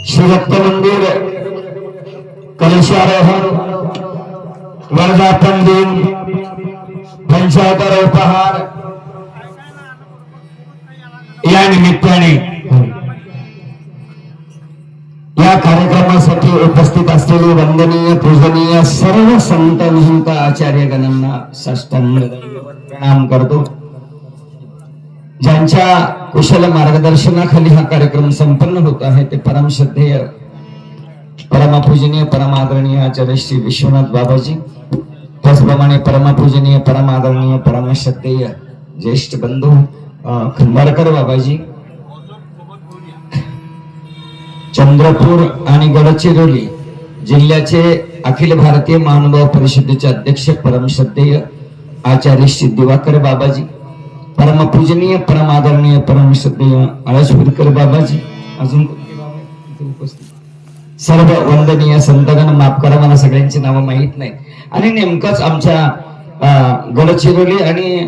शिवदत्त मंदिर कलशारोहण वर्धापन दिन पंचायत उपहार या निमित्ताने या कार्यक्रमासाठी उपस्थित असलेले वंदनीय पूजनीय सर्व संत महंत आचार्य गणांना साष्टांग प्रणाम करतो। ज्यांच्या कुशल मार्गदर्शनाखाली हा कार्यक्रम संपन्न होत आहे ते परम श्रद्धेय परमपूजनीय परमादरणीय आचार्य श्री विश्वनाथ बाबाजी, त्याचप्रमाणे परमपूजनीय परमादरणीय परमश्रद्धेय ज्येष्ठ बंधू खंबाळकर बाबाजी, चंद्रपूर आणि गडचिरोली जिल्ह्याचे अखिल भारतीय महानुभाव परिषदेचे अध्यक्ष परमश्रद्धेय आचार्य श्री दिवाकर बाबाजी, परमपूजनीय परमादरणीय परमश्रद्धेय आळसपूरकर बाबाजी, अजून उपस्थित सर्व वंदनीय संतगण, माफ करा मला सगळ्यांची नावं माहीत नाहीत। आणि नेमकंच आमच्या गडचिरोली आणि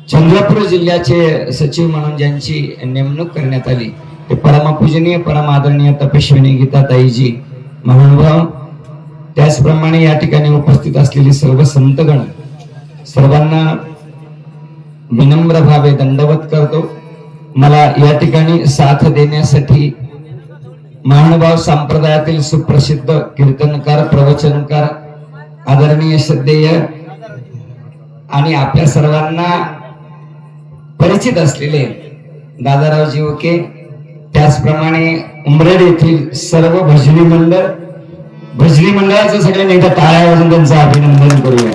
चंद्रपूर जिल्ह्याचे सचिव म्हणून ज्यांची नेमणूक करण्यात आली ते परमपूजनीय परमादरणीय तपस्विनी गीताताईजी महानुभाव, त्याचप्रमाणे या ठिकाणी उपस्थित असलेली सर्व संतगण, सर्वांना विनम्र भावे दंडवत करतो। मला या ठिकाणी साथ देण्यासाठी महानुभाव संप्रदायातील सुप्रसिद्ध कीर्तनकार, प्रवचनकार, आदरणीय श्रद्धेय आणि आपल्या सर्वांना परिचित असलेले दादाराव जीवके, त्याचप्रमाणे उमरेड येथील सर्व भजनी मंडळाचं सगळ्यांनी एकदा टाळ्या वाजवून त्यांचं अभिनंदन करूया।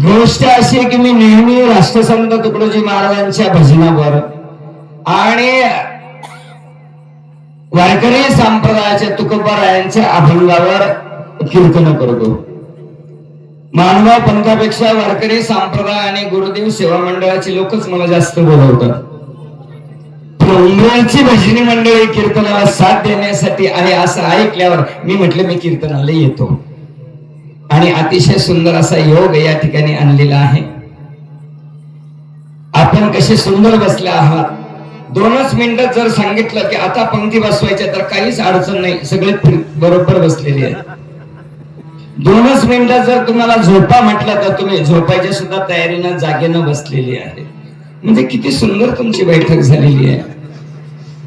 गोष्ट अशी आहे की मी नेहमी राष्ट्रसंत तुकडोजी महाराजांच्या भजनावर आणि वारकरी संप्रदायाच्या तुकोबारायांच्या अभंगावर कीर्तन करतो। मानव पंथापेक्षा वारकरी संप्रदाय आणि गुरुदेव सेवा मंडळाचे लोकच मला जास्त बोलवतात। उमरेडची भजनी मंडळी कीर्तनाला साथ देण्यासाठी आणि असं ऐकल्यावर मी म्हटलं मी कीर्तनाला येतो आणि अतिशय सुंदर असा योग या ठिकाणी आणलेला आहे। आपण कसे सुंदर बसले आहात। 2च मिनिटात जर सांगितलं की आता पंक्ती बसवायच्या तर काहीच अडचण नाही, सगळे बरोबर बसलेले आहेत। 2च मिनिटात जर तुम्हाला झोपा म्हटलं तर तुम्ही झोपायच्या सुद्धा तयारीनं जागेनं बसलेली आहे। म्हणजे किती सुंदर तुमची बैठक झालेली आहे।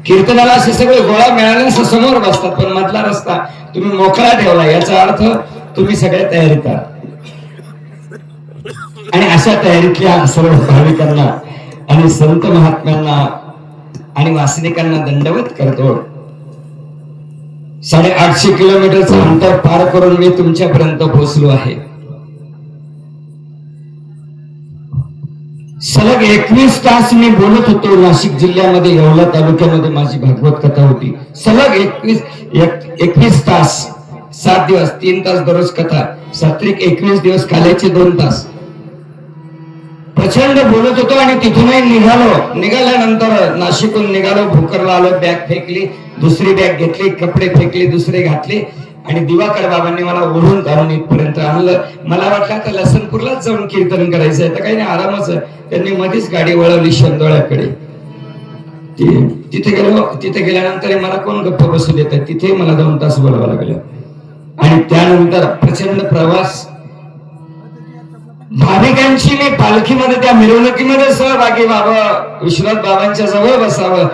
कीर्तनाला असे सगळे गोळा मिळाले समोर बसतात, पण मधला रस्ता तुम्ही मोकळा ठेवला, याचा अर्थ तुम्ही सगळ्या तयारीत आहात। आणि अशा तयारीतल्या सर्व भाविकांना आणि संत महात्म्यांना आणि वासनिकांना दंडवत करतो। 850 किलोमीटरचं अंतर पार करून मी तुमच्यापर्यंत पोहोचलो आहे। सलग 21 तास मी बोलत होतो। नाशिक जिल्ह्यामध्ये येवला तालुक्यामध्ये माझी भागवत कथा होती। सलग 21 तास, 7 दिवस 3 तास दररोज कथा, सात्विक 21 दिवस, काल्याचे 2 तास प्रचंड बोलत होतो। आणि तिथूनही निघाल्यानंतर नाशिकहून निघालो, भोकरला आलो, बॅग फेकली, दुसरी बॅग घेतली, कपडे फेकले, दुसरे घातले आणि दिवाकर बाबांनी मला ओढून काढून इथपर्यंत आणलं। मला वाटलं आता लसनपूरलाच जाऊन कीर्तन करायचं आहे, तर काही नाही, आरामच आहे। त्यांनी मध्येच गाडी वळवली शंदोळ्याकडे। तिथे गेल्यानंतर मला कोण गप्प बसू देत, तिथे मला 2 तास बोलावं लागलं। आणि त्यानंतर प्रचंड प्रवास, भाविकांची मी पालखीमध्ये त्या मिरवणुकीमध्ये सहभागी व्हावं, विश्वनाथ बाबांच्या जवळ बसावं,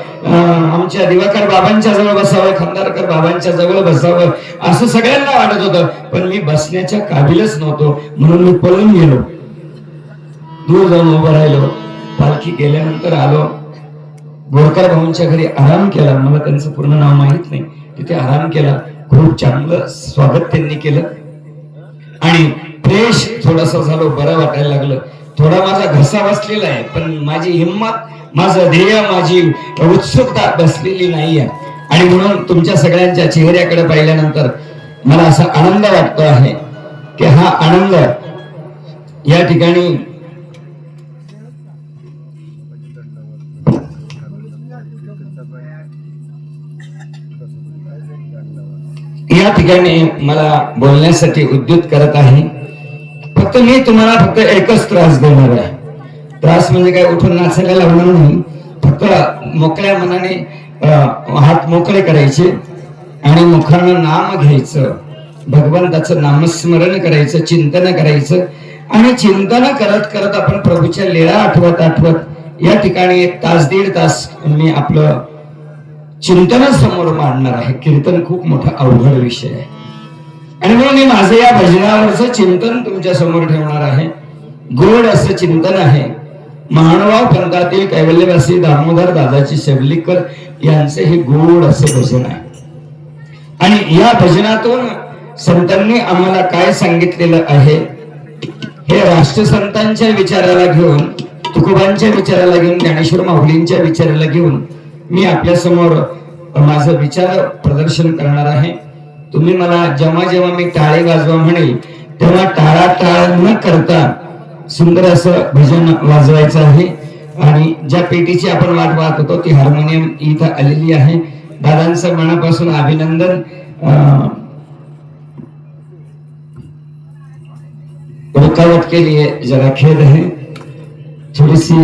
आमच्या दिवाकर बाबांच्या जवळ बसावं, खंदारकर बाबांच्या जवळ बसावं असं सगळ्यांना वाटत होतं, पण मी बसण्याच्या काबिलच नव्हतो, म्हणून मी पळून गेलो, दूर जाऊन उभं राहिलो। पालखी गेल्यानंतर आलो, बोरकर भाऊंच्या घरी आराम केला। मला त्यांचं पूर्ण नाव माहित नाही, तिथे आराम केला। खूप चांगलं स्वागत त्यांनी केलं आणि फ्रेश थोडंसं झालो, बरं वाटायला लागलं। थोडा माझा घसा बसलेला आहे, पण माझी हिंमत, माझं ध्येय, माझी उत्सुकता बसलेली नाहीये। आणि म्हणून तुमच्या सगळ्यांच्या चेहऱ्याकडे पाहिल्यानंतर मला असा आनंद वाटतो आहे की हा आनंद या ठिकाणी या ठिकाणी मला बोलण्यासाठी उद्युत करत आहे. फक्त मी तुम्हाला फक्त एकच त्रास देणार आहे. त्रास म्हणजे काय उठून नाचायला लावणार नाही. फक्त मोकळ्या मनाने हात मोकळे करायचे आणि मुखानं नाम घ्यायचं, भगवंताचं नामस्मरण करायचं, चिंतन करायचं आणि चिंतन करत करत आपण प्रभूच्या लीळा आठवत आठवत या ठिकाणी 1 तास 1.5 तास मी आपलं चिंतन समोर मांडणार आहे. कीर्तन खूप मोठा अवघड विषय आहे आणि म्हणून मी माझं या भजनावरचं चिंतन तुमच्या समोर ठेवणार आहे. गोड असं चिंतन आहे. महानुभाव पंथातील कैवल्यवासी दामोदर दादाजी शेवलीकर यांचे हे गोड असे भजन आहे आणि या भजनातून संतांनी आम्हाला काय सांगितलेलं आहे हे राष्ट्रसंतांच्या विचाराला घेऊन, तुकोबांच्या विचाराला घेऊन, ज्ञानेश्वर माऊलींच्या विचाराला घेऊन मी आपल्या समोर माझं विचार प्रदर्शन करणार आहे. तुम्ही मला जेव्हा मी टाळे वाजवा म्हणेल तेव्हा टाळाटाळ न करता सुंदर असं भजन वाजवायचं आहे. आणि ज्या पेटीची आपण वाट पाहत होतो ती हार्मोनियम इथं आलेली आहे. दादांचं मनापासून अभिनंदन. रुकावट के लिए जरा खेद है थोड़ी सी.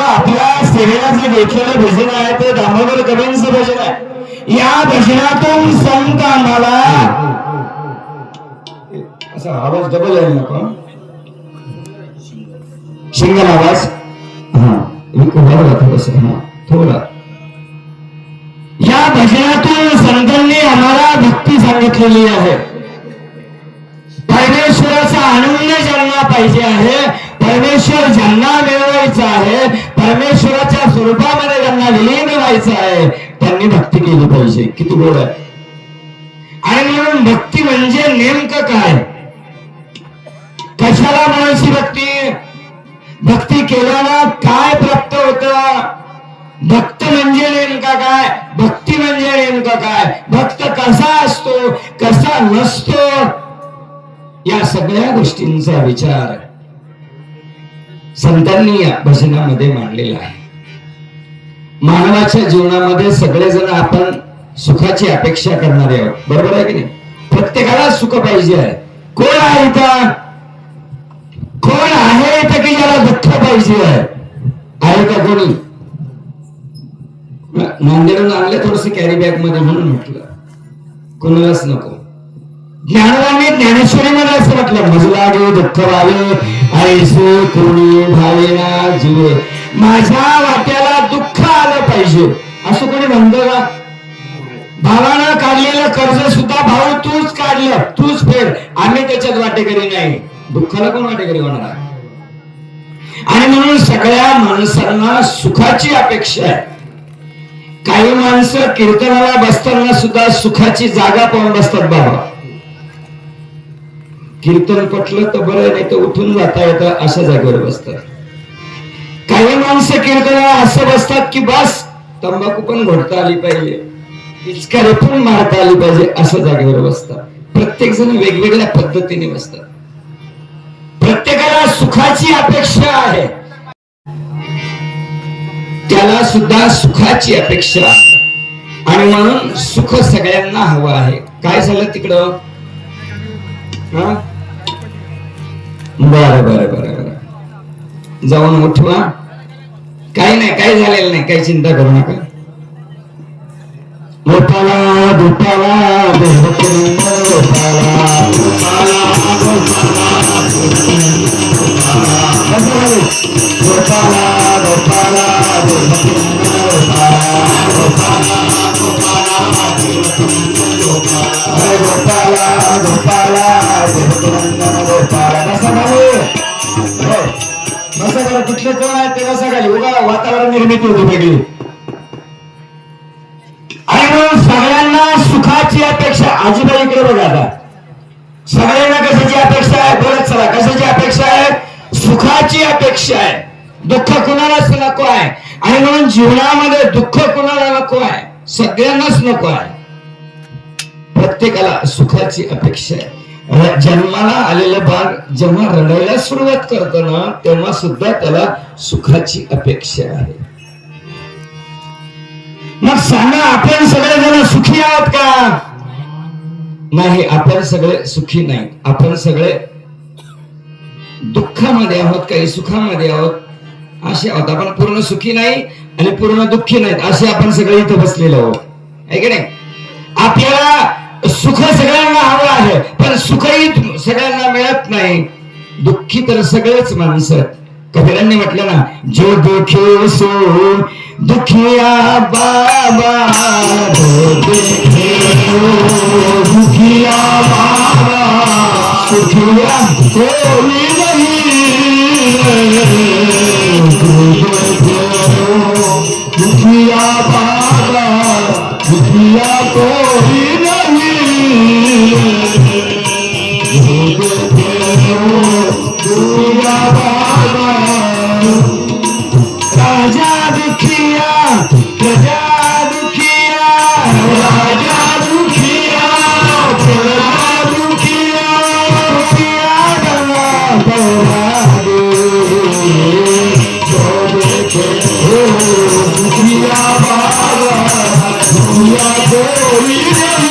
आपल्या सेवेला जे घेतलेलं भजन आहे ते दामोदर कवींचं भजन आहे. या भजनातून संत आम्हाला असा आवाज डबल आहे नको, सिंगल आवाज थोडा. या भजनातून संतांनी आम्हाला भक्ती सांगितलेली आहे. परमेश्वराचा आनंद ज्यांना पाहिजे आहे, परमेश्वर ज्यांना मिळवायचा आहे, परमेश्वराच्या स्वरूपामध्ये ज्यांना विलीन व्हायचं आहे त्यांनी भक्ती केली पाहिजे. किती गोड आहे. आणि म्हणून भक्ती म्हणजे नेमकं काय, कशाला म्हणायची भक्ती, भक्ती केल्यानं काय प्राप्त होतं, भक्त म्हणजे नेमका काय, भक्ती म्हणजे नेमकं काय, भक्त कसा असतो कसा नसतो, या सगळ्या गोष्टींचा विचार संतांनी या भजनामध्ये मांडलेला आहे. मानवाच्या जीवनामध्ये सगळेजण आपण सुखाची अपेक्षा करणारे आहोत, बरोबर आहे की नाही. प्रत्येकाला सुख पाहिजे आहे. कोण आहे इथं, कोण आहे इथं की ज्याला दुःख पाहिजे आहे का कोणी. नांदेडून आणले थोडस कॅरी बॅग मध्ये म्हणून म्हटलं कोणालाच नको. ज्ञानवानी ज्ञानेश्वरी मध्ये असं म्हटलं, मजलागे दुःख व्हावे ऐसे कोणी भावेना जीवे. माझ्या वाट्याला दुःख आलं पाहिजे असं कोणी म्हणतो का. भावानं काढलेलं कर्ज सुद्धा भाऊ तूच काढलं तूच फेड, आम्ही त्याच्यात वाटेकरी नाही. दुःखाला कोण वाटेकरी होणार आहे. आणि म्हणून सगळ्या माणसांना सुखाची अपेक्षा आहे. काही माणसं कीर्तनाला बसताना सुद्धा सुखाची जागा पाहून बसतात. बाबा कीर्तन पटलं तर बरं, नाही तर उठून जाता येतं अशा जागेवर बसतात. काही माणसं कीर्तनाला असं बसतात की बस तंबाखू पण घोटता आली पाहिजे, पिचकारी पण मारता आली पाहिजे अशा जागेवर बसतात. प्रत्येक जण वेगवेगळ्या पद्धतीने बसतात. प्रत्येकाला सुखाची अपेक्षा आहे, त्याला सुद्धा सुखाची अपेक्षा आहे. आणि म्हणून सुख सगळ्यांना हवं आहे. काय झालं तिकडं, बरं बरं बरं बरं जाऊन उठवा. काही नाही, काही झालेलं नाही, काही चिंता करू नका. गोपाला गोपाला गोपाला गोपाला अरे गोपाला गोपाला देवकीनंदन गोपाला. बसा खाली. हो. बसा खाली. कुठले कोण आहेत ते बसा खाली. उगा वातावरण निर्मिती होती वेगळी. आणि म्हणून सगळ्यांना सुखाची अपेक्षा. आजीबाई इकडे बघा आता. सगळ्यांना कशाची अपेक्षा आहे? बोलत चला. कशाची अपेक्षा आहे? सुखाची अपेक्षा आहे. दुःख कुणालाच नको आहे. आणि म्हणून जीवनामध्ये दुःख कुणाला नको आहे? सगळ्यांनाच नको आहे. प्रत्येकाला सुखाची अपेक्षा आहे. जन्माला आलेलं बाळ जेव्हा रडायला सुरुवात करतो ना तेव्हा सुद्धा त्याला सुखाची अपेक्षा आहे. मग सांगा, आपण सगळेजण सुखी आहोत का? नाही, आपण सगळे सुखी नाही. आपण सगळे दुःखामध्ये आहोत, काही सुखामध्ये आहोत, असे आहोत. आपण पूर्ण सुखी नाही आणि पूर्ण दुःखी नाहीत, असे आपण सगळे इथं बसलेलो आहोत, आहे की नाही? आपल्याला सुख सगळ्यांना हवं आहे, पण सुखही सगळ्यांना मिळत नाही. दुःखी तर सगळेच माणसं. कबीरांनी म्हटलं ना, जो दुखी सो दुखिया बाबा, दुखिया बाबा, सुखिया कोई नहीं, दुखिया बाबा, दुखिया कोई नहीं, दुखिया बाबा. राजा दुखिया, प्रजा दुखिया, राजा दुखिया, प्रजा दुखिया, दुखिया बना बना दे, जो देखे दुखिया बाबा, दुखिया कोई नहीं,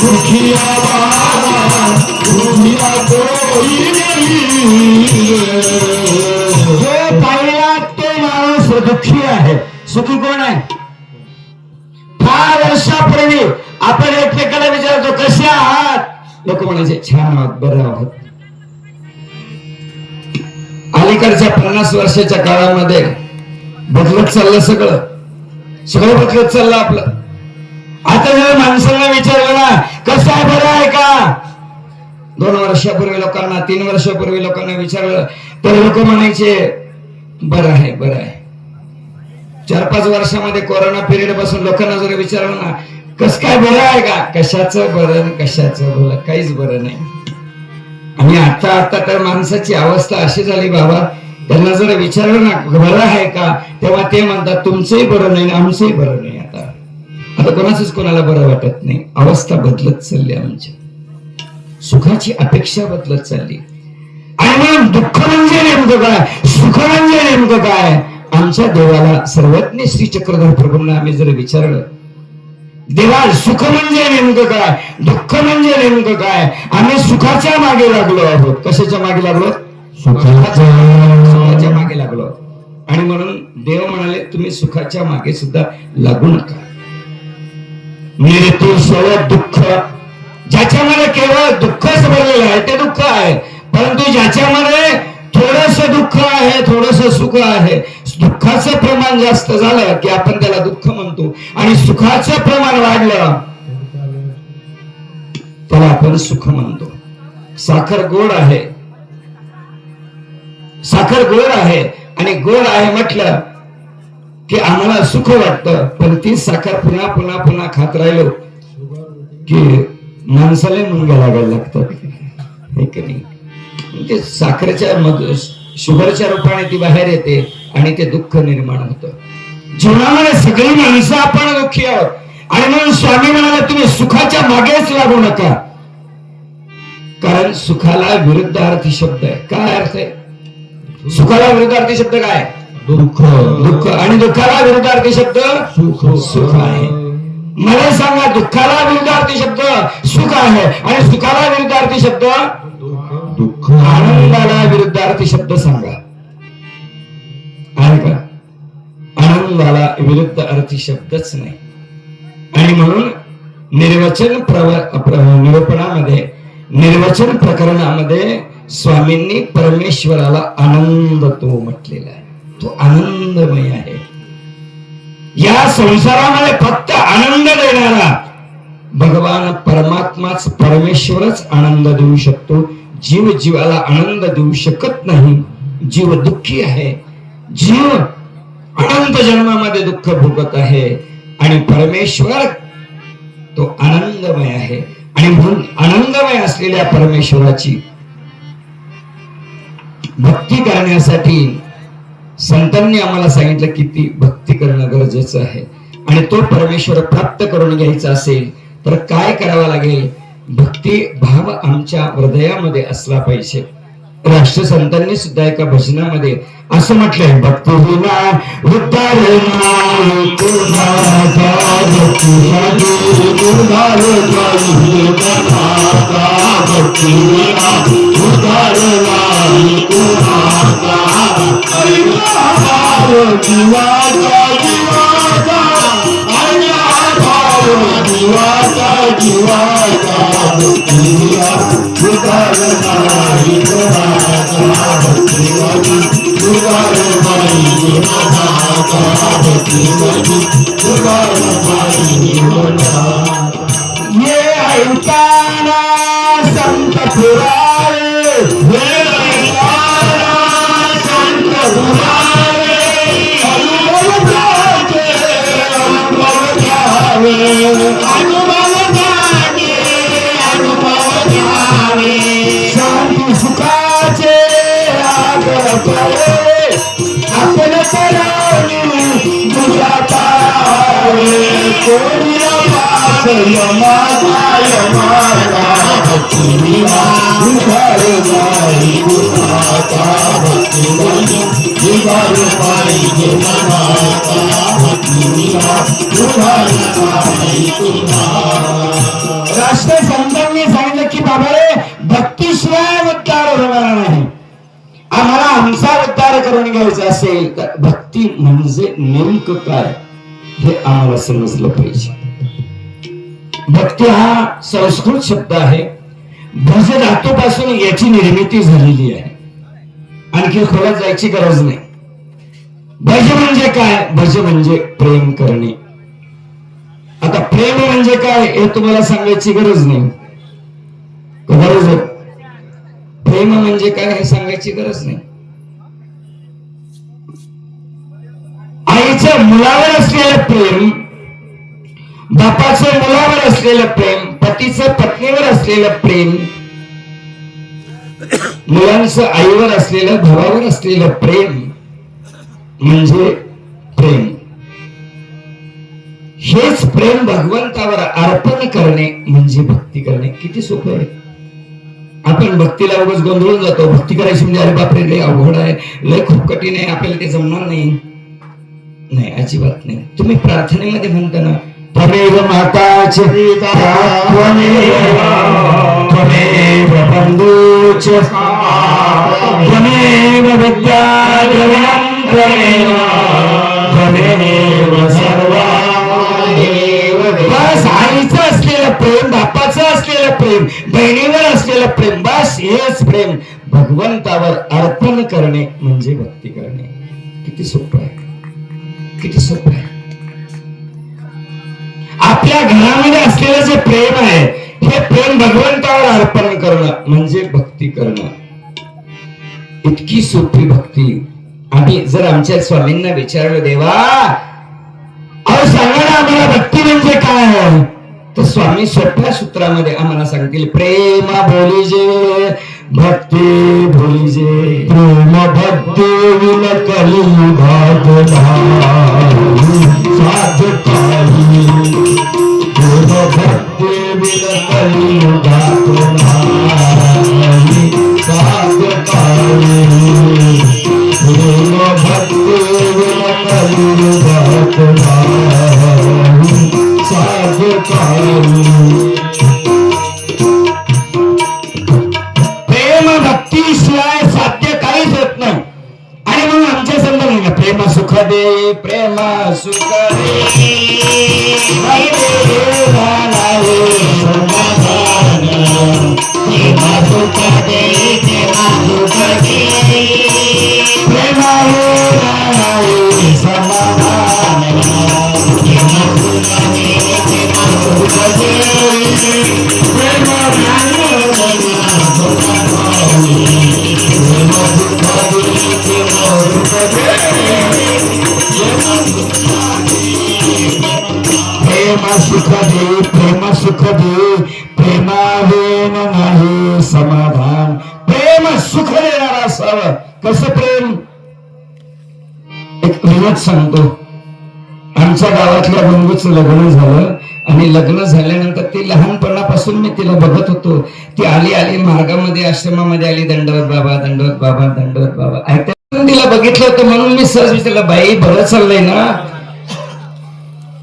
दुखिया बाबा, दुखिया कोई जो पाहिला तो माणूस दुःखी आहे. सुखी कोण आहे? फार वर्षापूर्वी आपण एकमेकाला विचारतो कसे आहात, लोक म्हणायचे छान आहात, बरं आहात. अलीकडच्या 50 वर्षाच्या काळामध्ये बदलत चाललं, सगळं बदलत चाललं आपलं. आता जर माणसांना विचारलं ना कसं आहे, बरं आहे का, 2 वर्षापूर्वी लोकांना, 3 वर्षापूर्वी लोकांना विचारलं तर लोक म्हणायचे बरं आहे, बरं आहे. 4-5 वर्षामध्ये कोरोना पिरियड पासून लोकांना जर विचारलं ना कस काय, बरं आहे का, कशाचं बरं, कशाचं बरं, काहीच बरं नाही. आणि आता तर माणसाची अवस्था अशी झाली बाबा, त्यांना जर विचारलं ना बरं आहे का, तेव्हा ते म्हणतात तुमचंही बरं नाही, आमचंही बरं नाही. आता कोणाचंच कोणाला बरं वाटत नाही. अवस्था बदलत चालली आमची, सुखाची अपेक्षा बदलत चालली. आणि मग दुःख म्हणजे नेमकं काय, सुख म्हणजे नेमकं काय? आमच्या देवाला, सर्वज्ञ श्री चक्रधर प्रभूंना आम्ही जर विचारलं, देवा सुख म्हणजे नेमकं काय, दुःख म्हणजे नेमकं काय, आम्ही सुखाच्या मागे लागलो आहोत. कशाच्या मागे लागलो? सुखाच्या मागे लागलो. आणि म्हणून देव म्हणाले तुम्ही सुखाच्या मागे सुद्धा लागू नका. निर्तुल सर्व दुःख, ज्याच्यामध्ये केवळ दुःखच भरलेलं आहे ते दुःख आहे. परंतु ज्याच्यामध्ये थोडस दुःख आहे, थोडस सुख आहे, दुःखाचं प्रमाण जास्त झालं की आपण त्याला दुःख म्हणतो, आणि सुखाचं प्रमाण वाढलं त्याला आपण सुख म्हणतो. साखर गोड आहे, साखर गोड आहे, आणि गोड आहे म्हटलं की आम्हाला सुख वाटतं. पण ती साखर पुन्हा पुन्हा पुन्हा खात राहिलो की माणसाला मुंग्या लागायला लागतात, हे की नाही? ते साखरेच्या शुगरच्या रूपाने ती बाहेर येते आणि ते दुःख निर्माण होतं. जीवनामध्ये सगळी माणसं आपण दुःखी आहोत. आणि म्हणून स्वामी म्हणाले तुम्ही सुखाच्या मागेच लागू नका, कारण सुखाला विरुद्धार्थी शब्द आहे. काय अर्थ आहे सुखाला? विरुद्धार्थी शब्द काय? दुःख. दुःख. आणि दुःखाला विरुद्धार्थी शब्द सुख. सुख आहे. मला सांगा, दुःखाला विरुद्धार्थी शब्द सुख आहे आणि सुखाला विरुद्धार्थी शब्द दुःख. आनंदाला विरुद्धार्थी शब्द सांगा, आहे का? आनंदाला विरुद्ध अर्थी शब्दच नाही. आणि म्हणून निर्वचन निरूपणामध्ये, निर्वचन प्रकरणामध्ये स्वामींनी परमेश्वराला आनंद तो म्हटलेला आहे. तो आनंदमय आहे. या संसारामध्ये फक्त आनंद देणारा भगवान परमात्माच, परमेश्वरच आनंद देऊ शकतो. जीव जीवाला आनंद देऊ शकत नाही. जीव दुःखी आहे. जीव अनंत जन्मामध्ये दुःख भोगत आहे आणि परमेश्वर तो आनंदमय आहे. आणि म्हणून आनंदमय असलेल्या परमेश्वराची भक्ती करण्यासाठी संतांनी आम्हाला सांगितलं किती भक्ती करणं गरजेचं आहे. आणि तो परमेश्वर प्राप्त करून घ्यायचा असेल तर काय करावं लागेल? भक्ती भाव आमच्या हृदयामध्ये असला पाहिजे. राष्ट्रसंतांनी सुद्धा एका भजनामध्ये असं म्हटलंय, भक्ती विना उद्धार नाही कुणाचा, भक्ती उद्धार नाही कुणाचा, भक्ती विना उद्धार नाही कुणाचा, जीवाचा जीवाचा जीवाचा जीवाचा, भक्ती विना उद्धार नाही कुणाचा, भक्ती उद्धार नाही कुणाचा, भक्ती उद्धार नाही कुणाचा. ये ऐकाना संत पुरावे, ये ऐकाना संत पुरावे, अनुभव घ्यावे, अनुभव घ्यावे, अनुभव घ्यावे, अनुभव घ्यावे. शांती सुखाचे आग्रह करे, आपण करावे तुझ्या पावे, कोणी पास यमाचा यमाचा, भक्ती विना उद्धार नाही कुणाचा, भक्ती उद्धार पाहिजे मनाचा, भक्ती विना उद्धार नाही कुणाचा. राष्ट्रसंतांनी सांगितलं की बाबा रे, भक्तीशिवाय उद्धार होणार नाही. आम्हाला आमचा उद्धार करून घ्यायचा असेल तर भक्ती म्हणजे नेमकं काय हे आम्हाला समजलं पाहिजे. भक्ती हा संस्कृत शब्द आहे. भज धातूपासून याची निर्मिती झालेली आहे. आणखी खोलात जायची गरज नाही. भज म्हणजे काय? भज म्हणजे प्रेम करणे. आता प्रेम म्हणजे काय हे तुम्हाला सांगायची गरज नाही. गरज आहे? प्रेम म्हणजे काय हे सांगायची गरज नाही. आईच्या मुलावर असलेलं प्रेम, बापाचं मुलावर असलेलं प्रेम, पतीचं पत्नीवर असलेलं प्रेम, मुलांचं आईवर असलेलं, भावावर असलेलं प्रेम म्हणजे प्रेम. हेच प्रेम भगवंतावर अर्पण करणे म्हणजे भक्ती करणे. किती सोपं आहे. आपण भक्तीला उगाच गोंधळून जातो. भक्ती करायची म्हणजे अरे बापरे लय अवघड आहे, लय खूप कठीण आहे, आपल्याला ते जमणार नाही. नाही, अजिबात नाही. तुम्ही प्रार्थनेमध्ये म्हणता ना, त्वमेव माताच त्वमेव बंधूच त्वमेव विद्याद्रविणं त्वमेव सर्वमेव. बस आईचं असलेलं प्रेम, बापाचं असलेलं प्रेम, बहिणीवर असलेलं प्रेम, बस हेच प्रेम भगवंतावर अर्पण करणे म्हणजे भक्ती करणे. किती सोपं आहे, किती सोपं आहे. आपल्या घरामध्ये असलेलं जे प्रेम आहे हे प्रेम भगवंतावर अर्पण करणं म्हणजे भक्ती करणं. इतकी सोपी भक्ती. आम्ही जर आमच्या स्वामींना विचारलं, देवा अहो सांगा ना आम्हाला भक्ती म्हणजे काय, तर स्वामी सोप्या सूत्रामध्ये आम्हाला सांगतील, प्रेम बोलीजे भक्ती बोलीजे, प्रेम भक्ती विन कलियुगात साधकाई, प्रेम भक्ती विन कलियुगात साधकाई, प्रेम भक्ती विन कलियुगात साधकाई. प्रेम भक्तीशिवाय साध्य काहीच होत नाही. आणि म्हणून आमच्या संत म्हणलं, प्रेम सुख दे, प्रेम सुख दे, प्रेम सुख दे, बसावं. कसं प्रेम? एक विनोद सांगतो. आमच्या गावातल्या बंधूचं लग्न झालं आणि लग्न झाल्यानंतर ती लहानपणापासून मी तिला बघत होतो. ती आली मार्गामध्ये आश्रमामध्ये आली, दंडवत बाबा दंडवत बाबा दंडवत बाबा. ऐकून तिला बघितलं होतं म्हणून मी सहज विचारलं, बाई बरं चाललंय ना?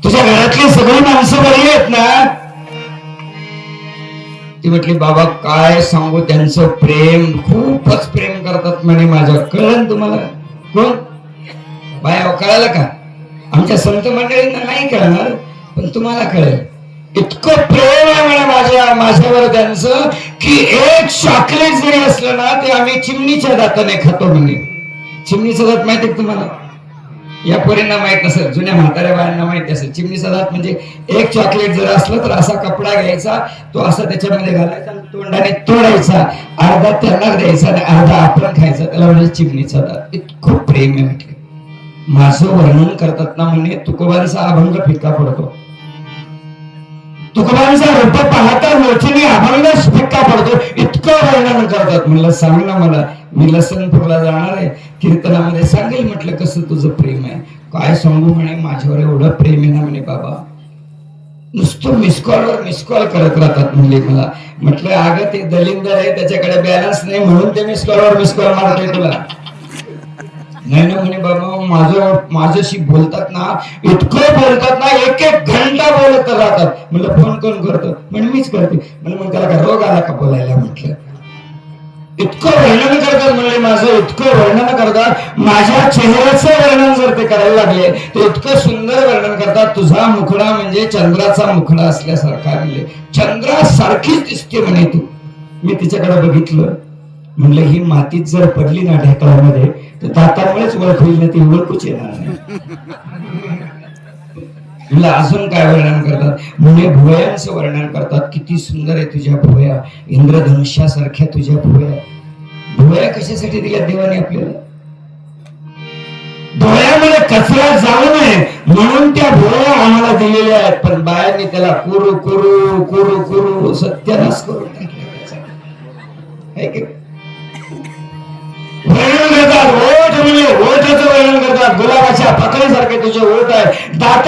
तुझ्या घरातली सगळी माणसं बरी आहेत ना? ती म्हटली, बाबा काय सांगू, त्यांचं प्रेम, खूपच प्रेम करतात म्हणे माझ्या. कळलं तुम्हाला? कोण बाया कळालं का? आमच्या संत मंडळींना नाही कळणार, पण तुम्हाला कळेल. इतकं प्रेम आहे म्हणे माझ्यावर त्यांचं की एक चॉकलेट जरी असलं ना ते आम्ही चिमणीच्या दाताने खातो म्हणे. चिमणीचा दात माहिती आहे तुम्हाला? या पोरींना माहित नसेल, जुन्या म्हाताऱ्या बायांना माहिती असेल. चिमणीचा दात म्हणजे एक चॉकलेट जर असलं तर असा कपडा घ्यायचा, तो असा त्याच्यामध्ये घालायचा, तोंडाने तोडायचा, अर्धा त्यांना द्यायचा आणि अर्धा आपण खायचा. त्याला म्हणजे चिमणीचा दात. इतकं प्रेम आहे म्हटलं. माझं वर्णन करतात ना म्हणे, तुकोबांचा अभंग फिक्का पडतो. तुकोबांचा रूप पाहता लोचनी अभंग फिक्का पडतो, इतकं वर्णन करतात. म्हणलं सांग ना मला, मी लसणपूरला जाणार आहे, कीर्तनामध्ये सांगेल म्हटलं कसं तुझं प्रेम आहे. काय सांगू म्हणे, माझ्यावर एवढं प्रेम आहे ना म्हणे बाबा, नुसतं मिसकॉलवर मिसकॉल करत राहतात म्हणले मला. म्हटलं अगं ते दलिंदर आहे, त्याच्याकडे बॅलन्स नाही म्हणून ते मिसकॉलवर मिसकॉल मारतोय तुला. नाही ना म्हणे बाबा, माझ्याशी बोलतात ना, इतकं बोलतात ना, एक एक घंटा बोलत राहतात. म्हणलं फोन कोण करतो? म्हणे मीच करते. म्हणलं मग त्याला का रोग आला का बोलायला? म्हटलं इतकं वर्णन करतात म्हणले माझं, इतकं वर्णन करतात. माझ्या चेहऱ्याचं वर्णन जर ते करायला लागले तर इतकं सुंदर वर्णन करतात. तुझा मुखडा म्हणजे चंद्राचा मुखडा असल्यासारखा म्हणले, चंद्रासारखीच दिसते म्हणे तू. मी तिच्याकडे बघितलं, म्हणलं ही मातीत जर पडली ना ढेकळामध्ये तर दातामुळेच ओळख होईल ना, ती ओळखूच येणार नाही. म्हणलं अजून काय वर्णन करतात? म्हणजे भुवयांचं वर्णन करतात. किती सुंदर आहे तुझ्या भुवया, इंद्रधनुष्यासारख्या तुझ्या भुवया. भुवया कशासाठी दिल्या देवाने आपल्याला? डोळ्यामध्ये कचरा जाऊ नये म्हणून त्या भुवया आम्हाला दिलेल्या आहेत. पण बायांनी त्याला कुरू कुरू कुरू कुरू सत्यानाश करून टाकला. वर्णन करतात ओठ, म्हणजे ओठाचं वर्णन करतात. गुलाबाच्या पाकळीसारखे तुझे ओठ आहे, दात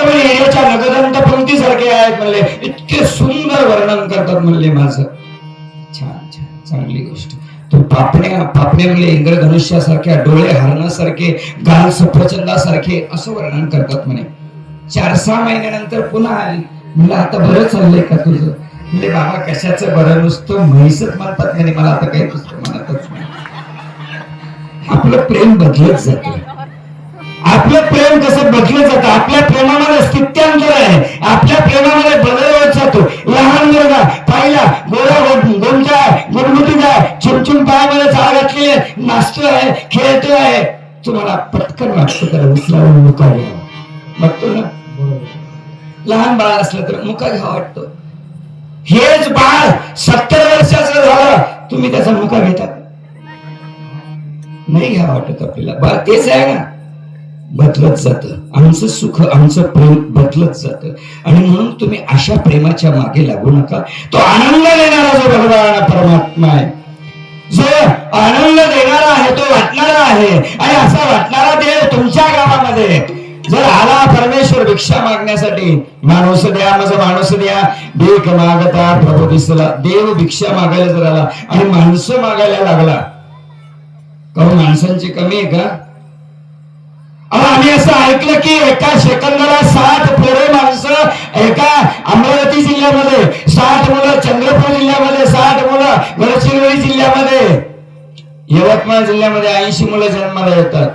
म्हणजे हिऱ्याच्या नगदंत पंक्तीसारखे आहेत म्हणले. इतके सुंदर वर्णन करतात म्हणले माझं. छान छान, चांगली गोष्ट. तू पापण्या म्हणले इंद्रधनुष्यासारख्या, डोळे हरणासारखे, गाल सफरचंदासारखे, असं वर्णन करतात म्हणे. 4-6 महिन्यानंतर पुन्हा आली. म्हणलं आता बरं चाललंय का तुझं? म्हणजे बाबा कशाचं बरं, नुसतं म्हैसच म्हणतात म्हणे मला, आता काही पुस्तक म्हणतच नाही. आपलं प्रेम बदलत जातं. आपलं प्रेम कसं बदलत जातं? आपल्या प्रेमामध्ये स्थित्यांतर आहे, आपल्या प्रेमामध्ये बदल होत जातो. लहान मुलगा पाहिला, गोरा गोमटा गुटगुटीत आहे, चिमचिम पायामध्ये चाळ घातलेली आहे, नाचतो आहे, खेळतो आहे, तुम्हाला पटकन वाटतं त्याला उचलावून मुका घ्यावा. बघतो ना, लहान बाळ असलं तर मुका घ्यावा वाटतो. हेच बाळ 70 वर्षाचं झालं, तुम्ही त्याचा मुका घेता नाही घ्या वाटत आपल्याला. बाळ तेच आहे ना, बदलत जातं. आमचं सुख, आमचं प्रेम बदलत जातं. आणि म्हणून तुम्ही अशा प्रेमाच्या मागे लागू नका. तो आनंद देणारा जो भगवान परमात्मा आहे, जो आनंद देणारा आहे, तो वाटणारा आहे. आणि असा वाटणारा देव तुमच्या गावामध्ये जर आला, परमेश्वर भिक्षा मागण्यासाठी, माणूस द्या माझा माणूस द्या, भीक मागता प्रभू दिसला. देव भिक्षा मागायला जर आला आणि माणसं मागायला लागला, माणसांची कमी आहे का? आम्ही असं ऐकलं की एका सेकंदाला 60 पोरे माणसं, एका अमरावती जिल्ह्यामध्ये 60 मुलं, चंद्रपूर जिल्ह्यामध्ये 60 मुलं, गडचिरोली जिल्ह्यामध्ये, यवतमाळ जिल्ह्यामध्ये 80 मुलं जन्माला येतात.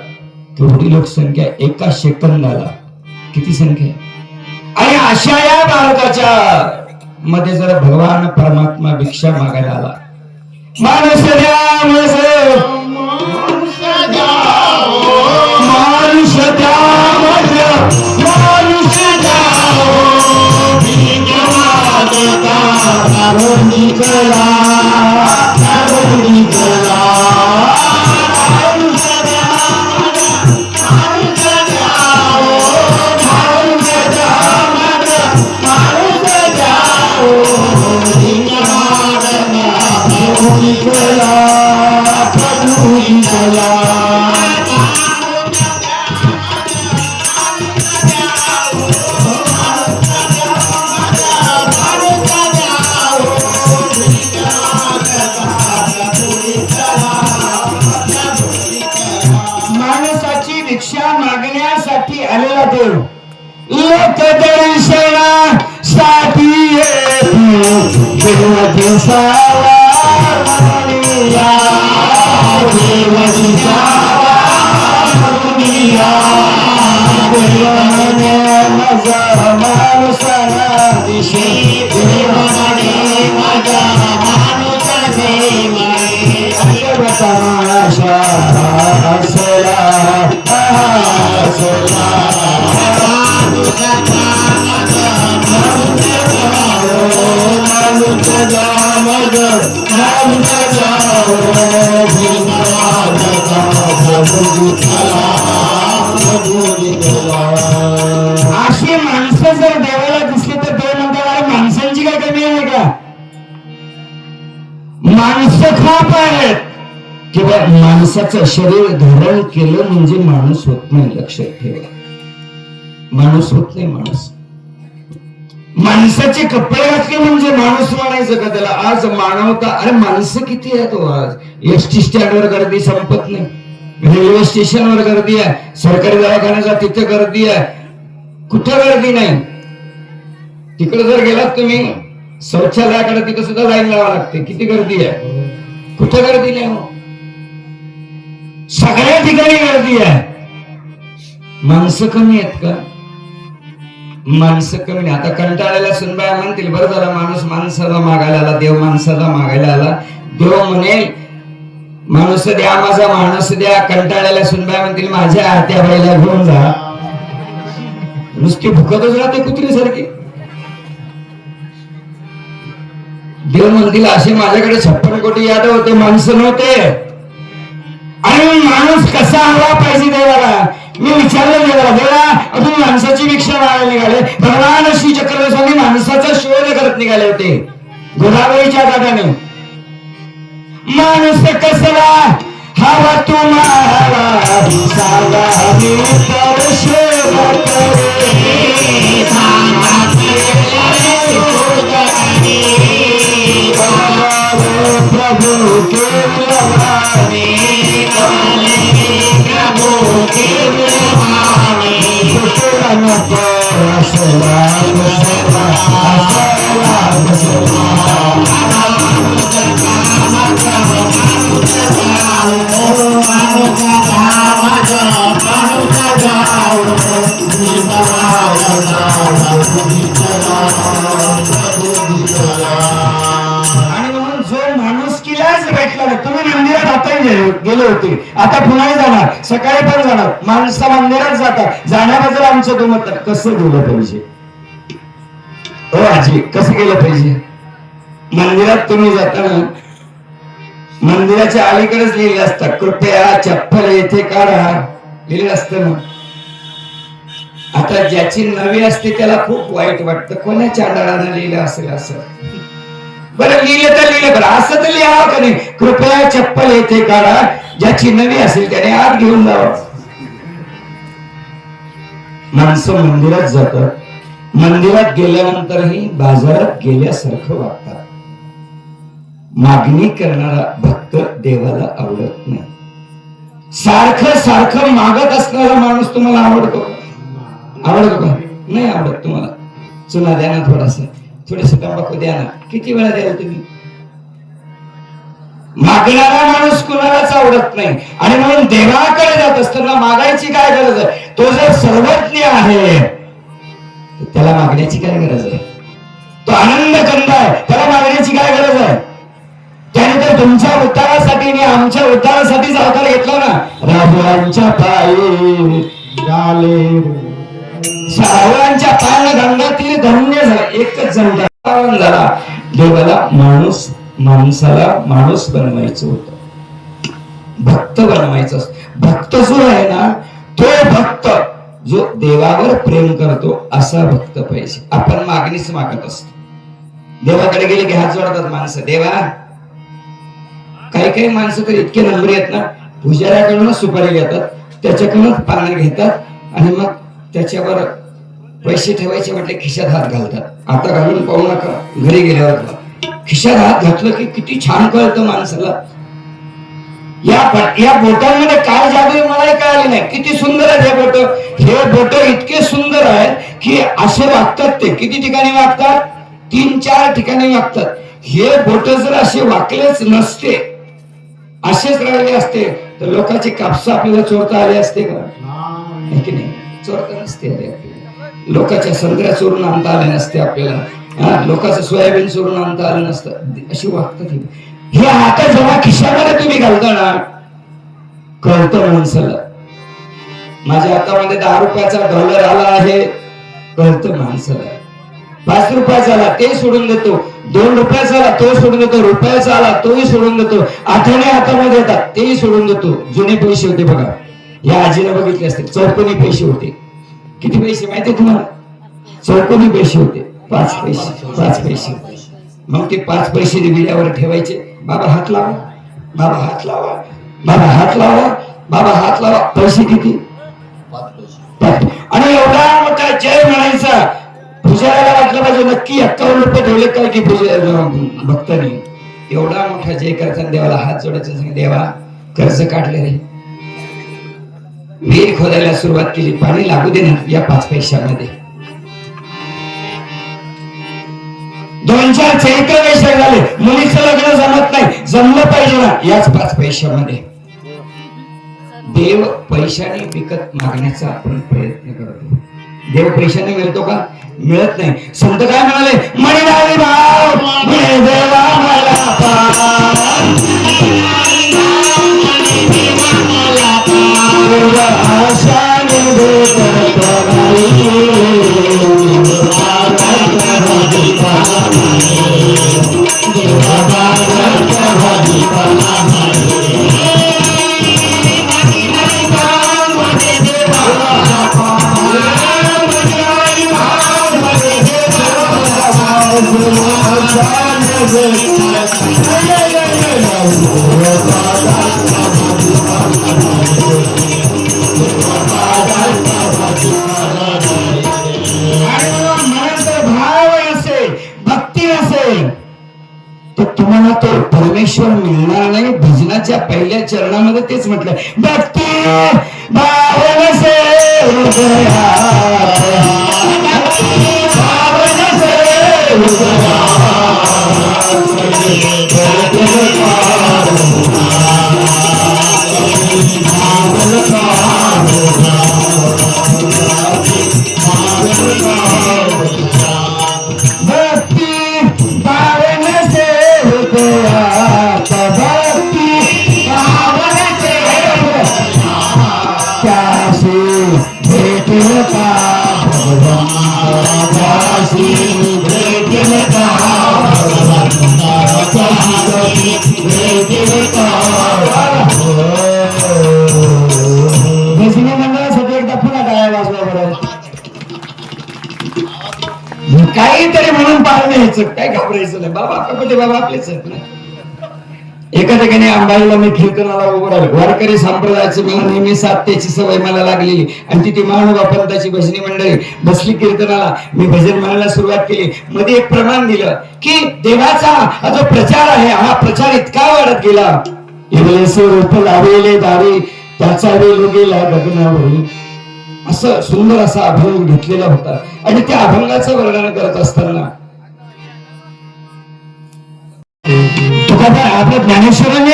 तेवढी लोकसंख्या एका सेकंदाला, किती संख्या आहे? आणि अशा या भारताच्या मध्ये जर भगवान परमात्मा भिक्षा मागायला आला, माणूस द्या माणूस Nicola माणसाची भिक्षा मागण्यासाठी आलेला देव लोक दर्शनासाठी देव दिसावा म्हणूनिया, देव दिसावा म्हणूनिया, देव म्हणे माझा माणसाला दिशे, देव म्हणे माझा माणसाने देवता माणसा असला असला अशी माणसं जर देवाला दिसली तर देव म्हणतात माणसांची काय कमी आहे का? माणसं खाप आहेत किंवा माणसाचं शरीर धारण केलं म्हणजे माणूस होत नाही. लक्षात ठेवा, माणूस होत नाही. माणसाचे कपडे घातले म्हणजे माणूस म्हणायचं का त्याला? आज मानवता, अरे माणसं किती आहेत हो आज. एसटी स्टँडवर गर्दी संपत नाही, रेल्वे स्टेशनवर गर्दी आहे, सरकारी दवाखान्याचा तिथे गर्दी आहे, कुठं गर्दी नाही. तिकडे जर गेलात तुम्ही शौचालयाकडे, तिथे सुद्धा लाईन लावावं लागते. किती गर्दी आहे, कुठं गर्दी नाही हो. सगळ्या ठिकाणी गर्दी आहे. माणसं कमी आहेत का? माणसं कमी नाही. आता कंटाळलेला सुनबाया म्हणतील बरं झालं माणूस माणसाला मागायला आला, देव माणसाला मागायला आला. देव म्हणेल माणूस द्या, माझा माणूस द्या. कंटाळलेल्या सुनबाया म्हणतील माझ्या आत्या बाईला घेऊन जा. नुसती भुकतच राहते कुत्रीसारखी. देव म्हणतील असे माझ्याकडे 56 कोटी यादव होते, माणसं नव्हते. आणि माणूस कसा हवा पाहिजे देवाला? मी विचारलं देवाला, देवा तुम्ही माणसाची भिक्षा मागायला निघाले. भगवान श्री चक्रवर्ती माणसाचा शोध करत निघाले होते गोदावरीच्या काठाने. माणूस कसला हवा तुम्हाला सांगा, मी तर शोध करे सांगा प्रभू के प्रभाने, प्रभू के प्रभाने असला असला आणि म्हणून जो माणूस किलाच भेटला नाही. तुम्ही मंदिरात आता गेले होते, आता पुन्हा जाणार, सकाळी पण जाणार. माणसं मंदिरात जातात, जाण्याबद्दल आमचं दुमत कसं गेलं पाहिजे हो आजी, कसं गेलं पाहिजे? मंदिरात तुम्ही जाताना मंदिराच्या अलीकडेच लिहिलेलं असतं कृपया चप्पल येथे काढा, लिहिलेलं असतं ना. आता ज्याची नवी असते त्याला खूप वाईट वाटतं, कोण्या चांडाळानं लिहिलं असेल असं. बरं लिहिलं तर लिहिलं, बरं असं तर लिहावं का नाही? कृपया चप्पल येथे काढा, ज्याची नवी असेल त्याने आत घेऊन जावं. माणसं मंदिरात जातात, मंदिरात गेल्यानंतरही बाजारात गेल्यासारखं वागतात. मागणी करणारा भक्त देवाला आवडत नाही. सारखं सारखं मागत असणारा माणूस तुम्हाला आवडतो? आवडतो का? नाही आवडत तुम्हाला. चुना द्या ना, थोडासा थोडस तंबाखू द्या ना. किती वेळा द्याल तुम्ही? मागणारा माणूस कुणालाच आवडत नाही. आणि म्हणून देवाकडे जात असताना मागायची काय गरज आहे? तो जर सर्वज्ञ आहे त्याला मागण्याची काय गरज आहे? तो आनंद कंद आहे, त्याला मागण्याची काय गरज आहे? त्याने तर तुमच्या उद्धारासाठी आणि आमच्या उद्धारासाठीच अवतार घेतला ना. राहुलांच्या पायी गाले, सावळांच्या पायाला गंगातीर धन्य झाला. एकच जण झाला. देवाला माणूस, माणसाला माणूस बनवायचं होतं, भक्त बनवायचं. भक्त जो आहे ना, तो भक्त जो देवावर प्रेम करतो असा भक्त पाहिजे. आपण मागणीच मागत असतो. देवाकडे गेले की हात जोडतात माणसं, देवा काही काही माणसं तर इतके नंबरी आहेत ना, पुजाऱ्याकडूनच सुपारी घेतात, त्याच्याकडूनच पानं घेतात आणि मग त्याच्यावर पैसे ठेवायचे म्हटले खिशात हात घालतात. आता घालून पाहू नका, घरी गेल्यावर खिशात हात घातलं की किती छान कळतं माणसाला. या बोटांमध्ये काय जादू आहे मलाही कळाली नाही. किती सुंदर आहे हे बोट. हे बोट इतके सुंदर आहेत की असे वागतात. ते किती ठिकाणी वागतात? 3-4 ठिकाणी वागतात. हे बोट जर असे वाकलेच नसते, असेच राहिले असते तर लोकांची कापसं आपल्याला चोरता आले असते का? की नाही, चोरता नसते आले आपल्याला. लोकांच्या संत्र्या चोरून आणता आले नसते आपल्याला. लोकांचं सोयाबीन चोरून आणता आलं नसतं. अशी वागतात. हे आता जेव्हा खिशामध्ये तुम्ही घालता ना, कळतं माणसाला. माझ्या हातामध्ये 10 रुपयाचा डॉलर आला आहे, कळतं माणसाला. 5 रुपयाचा आला ते सोडून देतो, 2 रुपयाचा आला तो सोडून देतो, रुपयाचा आला तोही सोडून देतो, आठवणे हातामध्ये येतात तेही सोडून देतो. जुने पैसे होते बघा, या आजीला बघितले असते, चौकोनी पैसे होते. किती पैसे माहिती तुम्हाला? चौकोनी पैसे होते. 5 पैसे. मग ते 5 पैसे विड्यावर ठेवायचे. बाबा हात लावा, बाबा हात लावा, बाबा हात लावा, बाबा हात लावा. पैसे किती? 5. आणि एवढा मोठा जय म्हणायचा. पुजाऱ्याला वाटलं पाहिजे नक्की 51 रुपये ठेवले काय की भक्तांनी. एवढा मोठा जय करताना देवाला हात जोडायचा, सांग देवा कर्ज काढले रे, विहीर खोदायला सुरुवात केली, पाणी लागू दे ना या 5 पैशामध्ये. 2-4 चैत्र पैसे झाले, मुलीचं लग्न जमत नाही, जमलं पाहिजे ना याच 5 पैशामध्ये. देव पैशाने विकत मागण्याचा आपण प्रयत्न करतो. देव पैशाने मिळतो का? मिळत नाही. संत काय म्हणाले? मणिनारी भाव म्हणे देवा मला पाव, आशाने तुम्हाला तो परमेश्वर मिळणार नाही. भजनाच्या पहिल्या चरणामध्ये तेच म्हटलं, भक्ती भावनसे काहीतरी म्हणून पाळणं यायचं, काय घाबरायचं नाही. बाबा कपटे बाबा आपलेच आहेत ना. एका ठिकाणी अंबाईला मी कीर्तनाला उभं राहिलो. वारकरी संप्रदायाचं मला नेहमी सात्याची सवय मला लागलेली आणि तिथे महानुभा पंथाची भजनी मंडळी बसली कीर्तनाला. मी भजन म्हणायला सुरुवात केली. मध्ये एक प्रमाण दिलं की देवाचा हा जो प्रचार आहे, हा प्रचार इतका वाढत गेला, रूप लावेले दावे त्याचा वेळ गेला गगनावरी. असं सुंदर असा अभंग घेतलेला होता. आणि त्या अभंगाचं वर्णन करत असताना आपल्या ज्ञानेश्वरांनी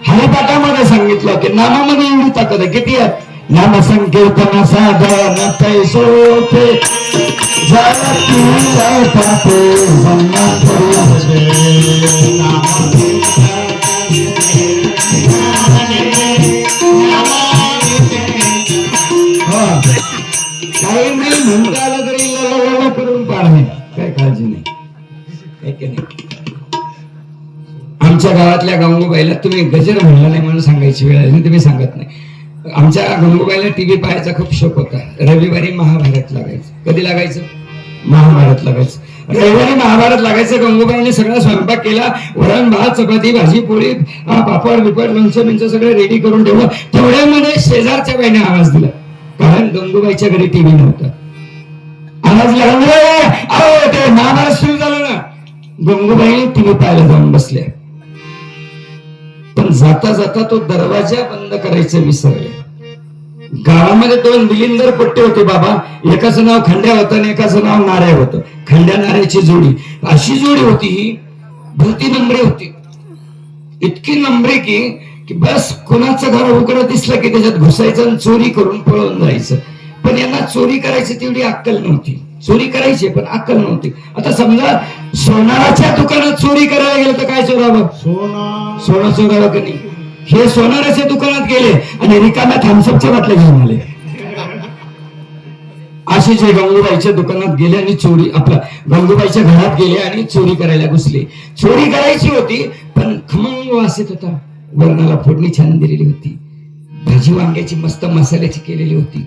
हरिपाठामध्ये सांगितलं की नामामध्ये एवढी ताकद आहे. किती आहे? नाम संकीर्तन साधन पैसोपे काही नाही म्हणता आलं तरी करून पाडणे, काय काळजी नाही. आमच्या गावातल्या गंगूबाईला तुम्ही गजर म्हणला नाही म्हणून सांगायची वेळ आहे, तुम्ही सांगत नाही. आमच्या गंगूबाईला टीव्ही पाहायचा खूप शौक होता. रविवारी महाभारत लागायचं. कधी लागायचं? महाभारत लागायचं. रविवारी महाभारत लागायचं. गंगूबाईने सगळा स्वयंपाक केला. वरण भात चपाती भाजी पोळी पापड बिपड लोणचं बिंचं सगळं रेडी करून ठेवलं. तेवढ्यामध्ये शेजारच्या बाईने आवाज दिला, कारण गंगूबाईच्या घरी टीव्ही नव्हता. आवाज लागला, ते महाभारत सुरू झालं ना. गंगूबाई टीव्ही पाहायला जाऊन बसल्या, पण जाता जाता तो दरवाजा बंद करायचं विसरले. गावामध्ये 2 बिलिंदर पट्टे होते बाबा. एकाचं नाव खंड्या होतं आणि एकाचं नाव नाऱ्या होतं. खंड्या नाऱ्याची जोडी, अशी जोडी होती ही. भलती नंबरी होती, इतकी नंबरी की बस कोणाचं घर उघडं दिसलं की त्याच्यात घुसायचं आणि चोरी करून पळून जायचं. पण यांना चोरी करायची तेवढी अक्कल नव्हती. चोरी करायची पण अक्कल नव्हती. आता समजा सोनाराच्या दुकानात चोरी करायला गेलं तर काय चोरावं? सोनं चोरावं की नाही? हे सोनाराच्या दुकानात गेले आणि रिकाम्या थम्सअपच्या बाटल्या घेऊन आले. असे जे गंगूबाईच्या दुकानात गेले आणि चोरी, आपला गंगूबाईच्या घरात गेले आणि चोरी करायला घुसले. चोरी करायची होती पण खमंग वास येत होता. वरणाला फोडणी छान दिलेली होती. भाजी वांग्याची मस्त मसाल्याची केलेली होती.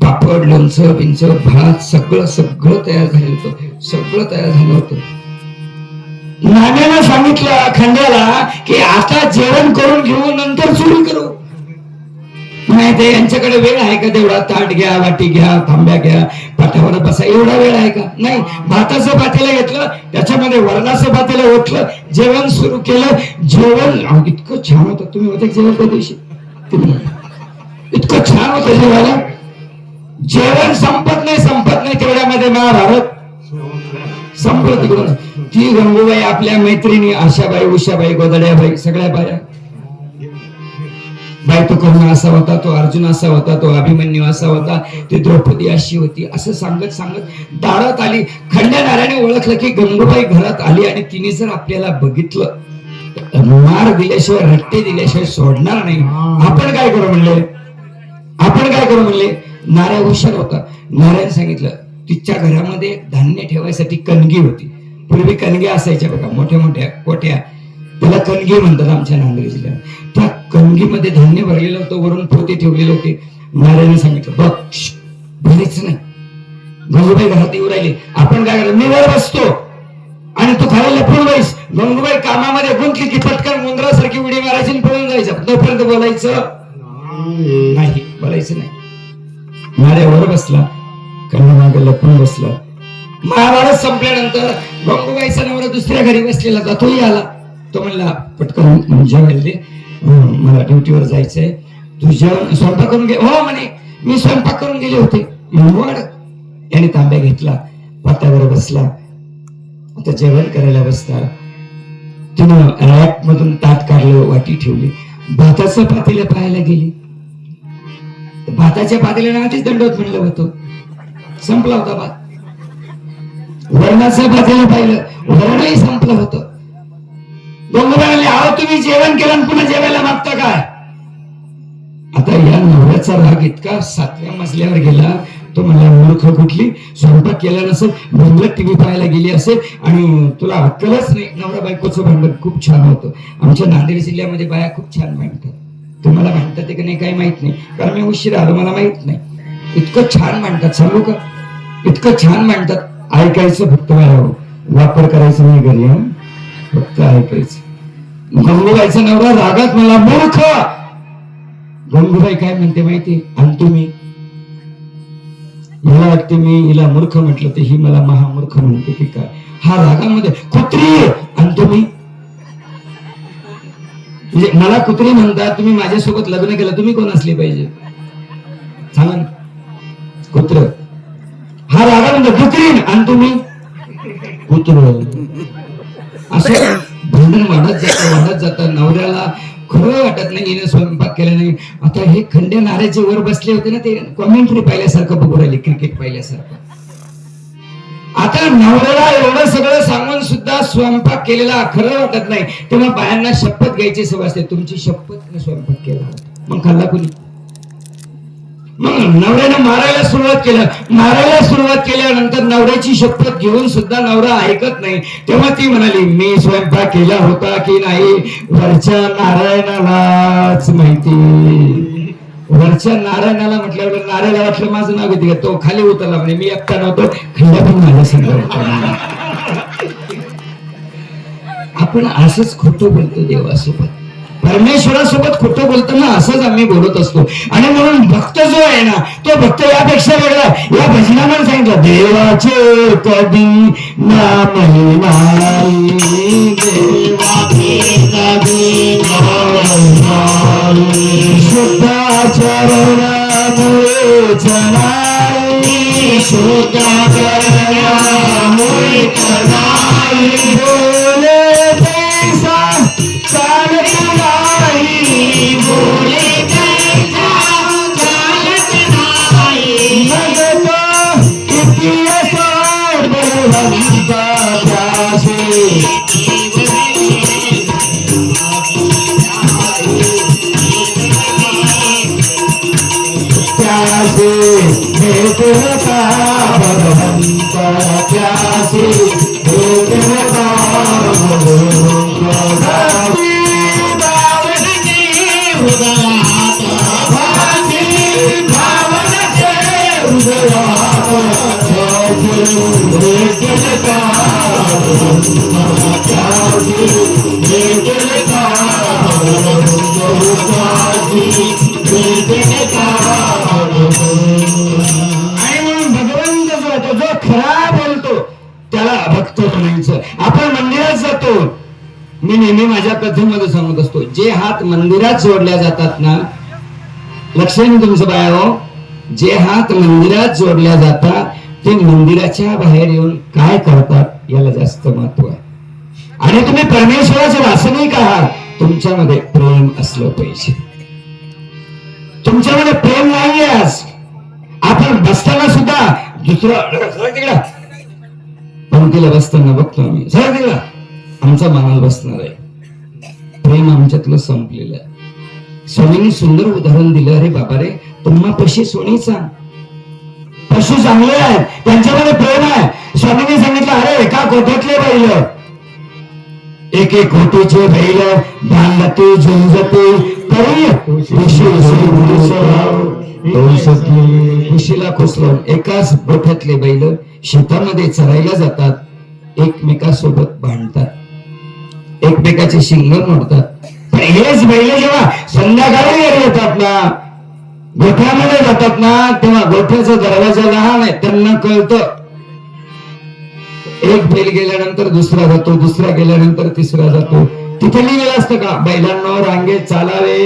पापड लोणचं बिंचं भात सगळं सगळं तयार झालं होतं. सगळं तयार झालं होतं. नाण्यानं सांगितलं खंड्याला की आता जेवण करून घेऊ, नंतर चोरी करू. नाही ते यांच्याकडे वेळ आहे का तेवढा? ताट घ्या, वाटी घ्या, तांब्या घ्या, पाठावर बसा, एवढा वेळ आहे का? नाही. भाताचं पातेलं घेतलं, त्याच्यामध्ये वरणाचं पातेलं ओतलं, जेवण सुरू केलं. जेवण इतकं छान होतं. तुम्ही होते जेवण त्या दिवशी? इतकं छान होतं जेवायला. जेवण संपत नाही तेवढ्यामध्ये महाभारत संपलं. तिकडून ती गंगूबाई आपल्या मैत्रिणी आशाबाई, उषाबाई, गोदड्याबाई सगळ्या बाया, बाई तो कर्ण असा होता, तो अर्जुन असा होता, तो अभिमन्यू असा होता, ती द्रौपदी अशी होती, असं सांगत सांगत दारात आली. खंड्या नाऱ्याने ओळखलं की गंगूबाई घरात आली आणि तिने जर आपल्याला बघितलं मार दिल्याशिवाय, रट्टे दिल्याशिवाय सोडणार नाही. आपण काय करू म्हणले? नाऱ्या हुशार होता. नाऱ्याने सांगितलं, तिच्या घरामध्ये धान्य ठेवायसाठी कणगी होती. पूर्वी कणग्या असायच्या बघा, मोठ्या मोठ्या कोट्या, त्याला कणगी म्हणतात आमच्या नांदेड जिल्ह्यात. त्या कणगीमध्ये धान्य भरलेलं होतं, वरून पोते ठेवलेले होते. नाऱ्याने सांगितलं, बघ भरायचं नाही. गंगूबाई घरात येऊ राहिली, आपण काय करायचं? मी वर बसतो आणि तू खायला लपून बैस. गंगूबाई कामामध्ये गुंतली की पटकन मुंद्रासारखी उडी मारायची आणि पळून जायचं. तोपर्यंत बोलायचं नाही. नाऱ्यावर बसला, कन्या मागे लपून बसला. महाभारत संपल्यानंतर गंगूबाईचा नवरा दुसऱ्या घरी बसलेला होता, तोही आला. तो म्हणला, पटकन जेवायला दे, मला ड्युटीवर जायचंय, तू जेवण स्वयंपाक करून घे. हो म्हणे, मी स्वयंपाक करून गेले होते. याने तांब्या घेतला, पात्यावर बसला. आता जेवण करायला बसता तिनं रॅक मधून ताट काढलं, वाटी ठेवली. भाताचं पातेलं पाहायला गेली. भाताच्या पातेल्याने आधीच दंडवत म्हणलं होतं, संपला होता भात. वरणाचं पातेलं पाहिलं, वरणही संपलं होतं. गंगूबाई म्हणले, अहो तुम्ही जेवण केलं पुन्हा जेवायला मागता काय? आता या नवऱ्याचा राग इतका 7व्या मजल्यावर गेला. तो म्हणला, मूर्ख कुठली, स्वयंपाक केला नसेल, बंगल्यात टीव्ही पाहायला गेली असेल आणि तुला अक्कलच नाही. नवरा बायकोचं भांडण खूप छान होतं. आमच्या नांदेड जिल्ह्यामध्ये बाया खूप छान मांडतात. तुम्हाला मांडतात की नाही काही माहित नाही, कारण मी उशीर आलो, मला माहित नाही. इतकं छान मांडतात, सांगू का? इतकं छान मांडतात. ऐकायचं फक्त, वापर करायचं नाही घरी, फक्त ऐकायचं. गंगूबाईचा नवरा रागात मला, मूर्ख. गंगूबाई काय म्हणते माहिती? आणि तुम्ही, मला वाटते मी हिला मूर्ख म्हटलं तर ही मला महामूर्ख म्हणते की काय? हा रागामध्ये, कुत्री. आणि तुम्ही, म्हणजे मला कुत्री म्हणतात, तुम्ही माझ्यासोबत लग्न केलं, तुम्ही कोण असले पाहिजे सांगा ना? कुत्र. हा रागा म्हणतो कुत्री, आणि तुम्ही कुत्र. असं भांडण वाढत जातं. नवऱ्याला खरं वाटत नाही, हिने स्वयंपाक केला नाही. आता हे खंड्या नाऱ्याचे वर बसले होते ना, ते कॉमेंट्री पाहिल्यासारखं बघू राहिले, क्रिकेट पाहिल्यासारखं. आता नवऱ्याला एवढं सगळं सांगून सुद्धा स्वयंपाक केलेला खरं वाटत नाही. तेव्हा बायांना शपथ घ्यायची सवय असते, तुमची शपथ स्वयंपाक केला. मग खाल्ला कुणी? मग नवऱ्यानं मारायला सुरुवात केल्यानंतर नवऱ्याची शपथ घेऊन सुद्धा नवरा ऐकत नाही. तेव्हा ती म्हणाली, मी स्वयंपाक केला होता की नाही वरच्या नारायणालाच माहिती. वरच्या नारायणाला म्हटल्यावर नारायला वाटलं माझं नाव घेते तो खाली उतरला म्हणजे मी एकटा नव्हतो खंड्या पण माझ्या संग होता. आपण असंच खोटं बोलतो देवासोबत, परमेश्वरासोबत खोटं बोलताना असंच आम्ही बोलत असतो. आणि म्हणून भक्त जो आहे ना तो भक्त यापेक्षा वेगळा. या भजनामध्ये सांगितलं देवाचे कधी नामही नाही, देवाचे कधी शुद्ध चरणामुळे चलाई, शुद्ध चरणामुळे चलाई, बोले पैसा चालत नाही, बोले पैसा चालत नाही, भगत किती असो बलवंता त्यासे, त्यासे भेटता भगवंता त्यासे भेटता जो खरा बोलतो त्याला भक्त म्हणायचं. आपण मंदिरात जातो, मी नेहमी माझ्या कथेमध्ये सांगत असतो, जे हात मंदिरात जोडल्या जातात ना, लक्षात तुमचं बाया हो, जे हात मंदिरात जोडल्या जातात ते मंदिराच्या बाहेर येऊन काय करतात याला जास्त महत्व आहे. आणि तुम्ही परमेश्वराचे वासनिक आहात, तुमच्यामध्ये प्रेम असलं पाहिजे. तुमच्यामध्ये प्रेम नाहीये. आज आपण बसताना सुद्धा दुसरा पंक्तीला बसताना बघतो आम्ही सर तिला आमचा माणूस बसणार आहे, प्रेम आमच्यातलं संपलेलं आहे. स्वामींनी सुंदर उदाहरण दिलं, अरे बाबा रे तुम्हा पशी सोनीचा, पशु चांगले आहेत त्यांच्यामध्ये प्रेम आहे. स्वामींनी सांगितलं अरे एका कोठ्यातले बैल, एक एक कोटीचे बैल बांधते झुंजते तरी खुशीला खुसलून एकाच गोठ्यातले बैल शेतामध्ये चरायला जातात, एकमेकासोबत भांडतात, एकमेकाचे शिंग मोडतात. पण हेच बैल जेव्हा संध्याकाळी येतात ना, गोठ्यामध्ये जातात ना, तेव्हा गोठ्याचा दरवाजा लहान आहे, त्यांना कळतं एक बैल गेल्यानंतर दुसरा जातो, दुसरा गेल्यानंतर तिसरा जातो. तिथे लिहिलेलं असतं का बैलांनो रांगेत चालावे,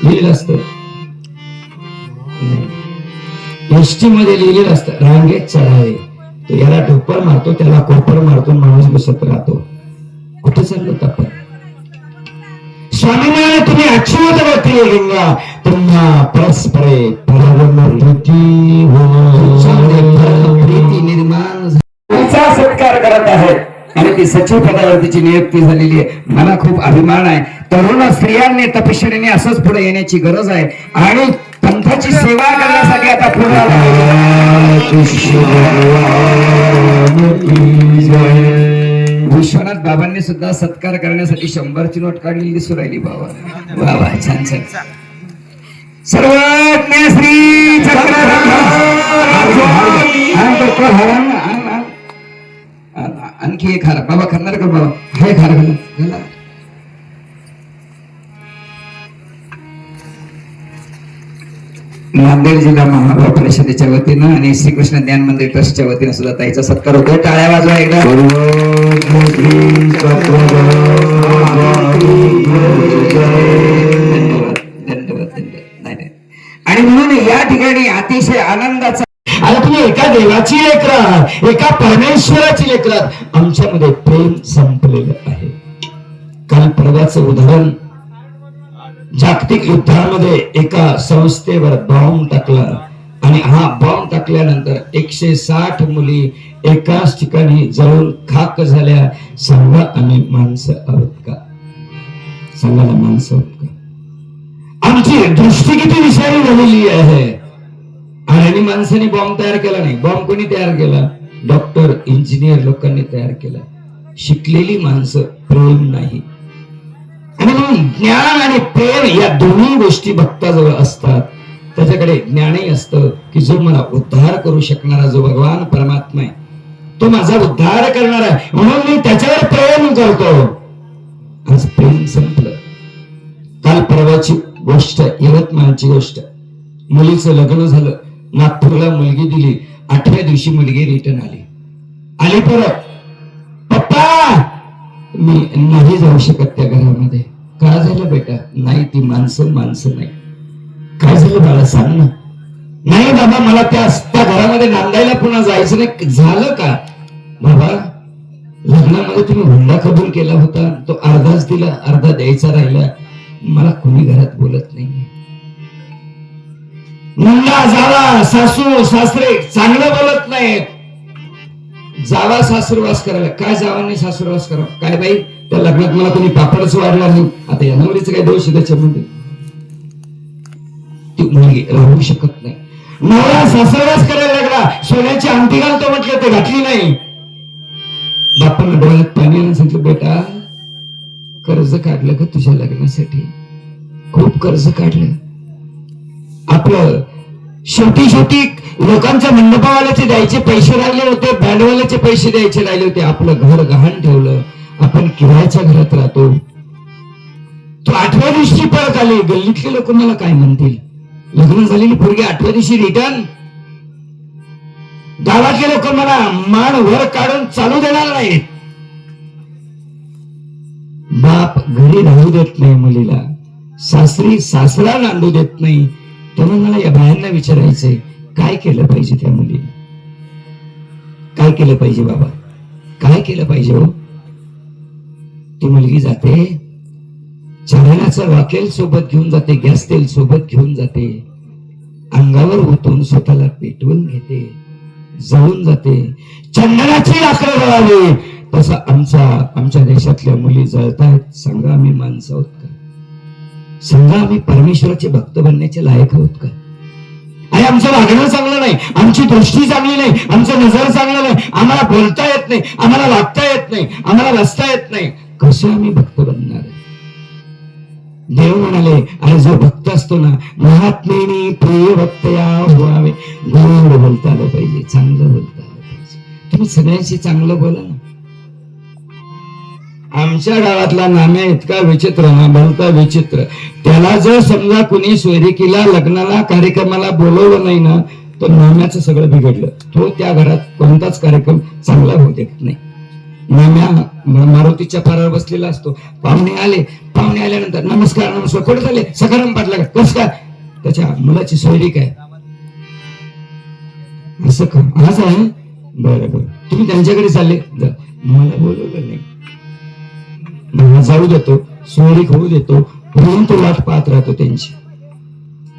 लिहिलेलं असतं? एसटी मध्ये लिहिलेलं असतं रांगेत चढावे. तो याला ठोपर मारतो, त्याला कोपर मारतो, माणूस बसत राहतो. कुठे चाललो आपण? स्वामी म्हणाले तुम्ही अच्युत भक्ती गंगा तुम्हा परस्परे प्रीती निर्माण सत्कार करत आहेत आणि ती सचिव पदावरतीची नियुक्ती झालेली आहे. मला खूप अभिमान आहे. तरुण स्त्रियांनी तपश्चर्याने असंच पुढे येण्याची गरज आहे आणि पंथाची सेवा करण्यासाठी आता पुढे विश्वनाथ बाबांनी सुद्धा सत्कार करण्यासाठी 100ची नोट काढलेली दिसू राहिली. बाबा वा वा छान छान. सर्वज्ञ श्री आणखी एक हार बाबा करणार का बाबा? हाय हार घाला. नांदेड जिल्हा महाभारत परिषदेच्या वतीनं आणि श्रीकृष्ण ज्ञान मंदिर ट्रस्टच्या वतीनं सुद्धा ताईचा सत्कार होतोय. टाळ्या वाजवा एकदा. आणि म्हणून या ठिकाणी अतिशय आनंदाचा, आता तुम्ही एका देवाची लेकरं, एका परमेश्वराची लेकरं, आमच्यामध्ये प्रेम संपलेलं आहे. काल परवाचं उदाहरण, जागतिक युद्धामध्ये एका संस्थेवर बॉम्ब टाकला आणि हा बॉम्ब टाकल्यानंतर 160 मुली एकाच ठिकाणी जळून खाक झाल्या. सांगा आम्ही माणसं आहोत का? सांगायला माणसं आहोत का? आमची दृष्टी किती विषारी झालेली आहे. आणि माणसाने बॉम्ब तयार केला नाही. बॉम्ब कोणी तयार केला? डॉक्टर इंजिनियर लोकांनी तयार केला. शिकलेली माणसं प्रेम नाही. आणि म्हणून ज्ञान आणि प्रेम या दोन्ही गोष्टी भक्ताजवळ असतात. त्याच्याकडे ज्ञानही असतं की जो मला उद्धार करू शकणारा जो भगवान परमात्मा आहे तो माझा उद्धार करणार आहे, म्हणून मी त्याच्यावर प्रेम करतो. आज प्रेम संपलं. काल परवाची गोष्ट, यवतमाळची गोष्ट. मुलीचं लग्न झालं, नागपूरला मुलगी दिली, 8व्या दिवशी मुलगी रिटर्न आली परत. पप्पा मी नाही जाऊ शकत त्या घरामध्ये. का झालं बेटा? नाही ती माणसं नाही. काय झालं बाळा सांग ना. नाही बाबा मला त्या घरामध्ये नांदायला पुन्हा जायचं नाही. झालं का बाबा? लग्नामध्ये तुम्ही हुंडा कबूल केला होता, तो अर्धाच दिला, अर्धा द्यायचा राहिला. मला कोणी घरात बोलत नाही. मुलगा जावा, सासू सासरे चांगलं बोलत नाहीत. जावा सासरवास करायला. काय जावांनी सासरवास करा? काय बाई त्या लग्नात मला कोणी पापडच वाढणार नाही. आता या नवरीचं काय दोष त्याच्यामध्ये? ती मुलगी राहू शकत नाही. नवरा सासरवास करायला लागला, सोन्याची अंगठी घालतो म्हटलं ते घातली नाही. बापांना डोळ्यात पाणी आणून सांगितलं, बेटा कर्ज काढलं का तुझ्या लग्नासाठी? खूप कर्ज काढलं. आपलं शेवटी लोकांच्या मंडपावाल्याचे द्यायचे पैसे राहिले होते, बँडवाल्याचे पैसे द्यायचे राहिले होते. आपलं घर गहाण ठेवलं. आपण किरायाच्या घरात राहतो. तो 8व्या दिवशी परत आले. गल्लीतले लोक मला काय म्हणतील? लग्न झालेली पोरगी 8व्या दिवशी रिटर्न. गावातले लोक मला मान वर काढून चालू देणार नाहीत. बाप घरी राहू देत नाही मुलीला, सासरी सासरा नांदू देत नाही. तेव्हा मला या बायांना विचारायचंय, काय केलं पाहिजे त्या मुलीने? काय केलं पाहिजे बाबा? काय केलं पाहिजे हो? ती मुलगी जाते, चारणाचं वाकेल सोबत घेऊन जाते, गॅस तेल सोबत घेऊन जाते, अंगावर ओतून स्वतःला पेटवून घेते, जळून जाते. चंदनाची लाकडं जळाली तसं आमच्या देशातल्या मुली जळतायत. सांगा आम्ही माणसं आहोत का? सांगा आम्ही परमेश्वराचे भक्त बनण्याचे लायक आहोत का? आणि आमचं वागणं चांगलं नाही, आमची दृष्टी चांगली नाही, आमचं नजर चांगलं नाही, आम्हाला बोलता येत नाही, आम्हाला वागता येत नाही, आम्हाला बसता येत नाही. कसं आम्ही भक्त बनणार? देव म्हणाले, अरे जो भक्त असतो ना, महात्मेनी प्रिय भक्तया व्हावे. गोड बोलता आलं पाहिजे, चांगलं बोलता आलं पाहिजे. तुम्ही सगळ्यांशी चांगलं बोला ना. आमच्या गावातला नाम्या इतका विचित्र ना, बोलता विचित्र. त्याला जर समजा कुणी सोयरिकीला लग्नाला कार्यक्रमाला बोलवलं नाही ना, तर नाम्याचं सगळं बिघडलं. तो त्या घरात कोणताच कार्यक्रम चांगला होऊ देत नाही. नाम्या मारुतीच्या पारावर बसलेला असतो. पाहुणे आल्यानंतर नमस्कार कुठे चालले? सखाराम पाटला. कस काय? त्याच्या मुलाची सोयरीक आहे. असं का? असं आहे. बरं तुम्ही त्यांच्याकडे चालले? मला बोलवलं नाही. जाऊ देतो, सोयरीक होऊ देतो, म्हणून तो वाट पाहत राहतो त्यांची.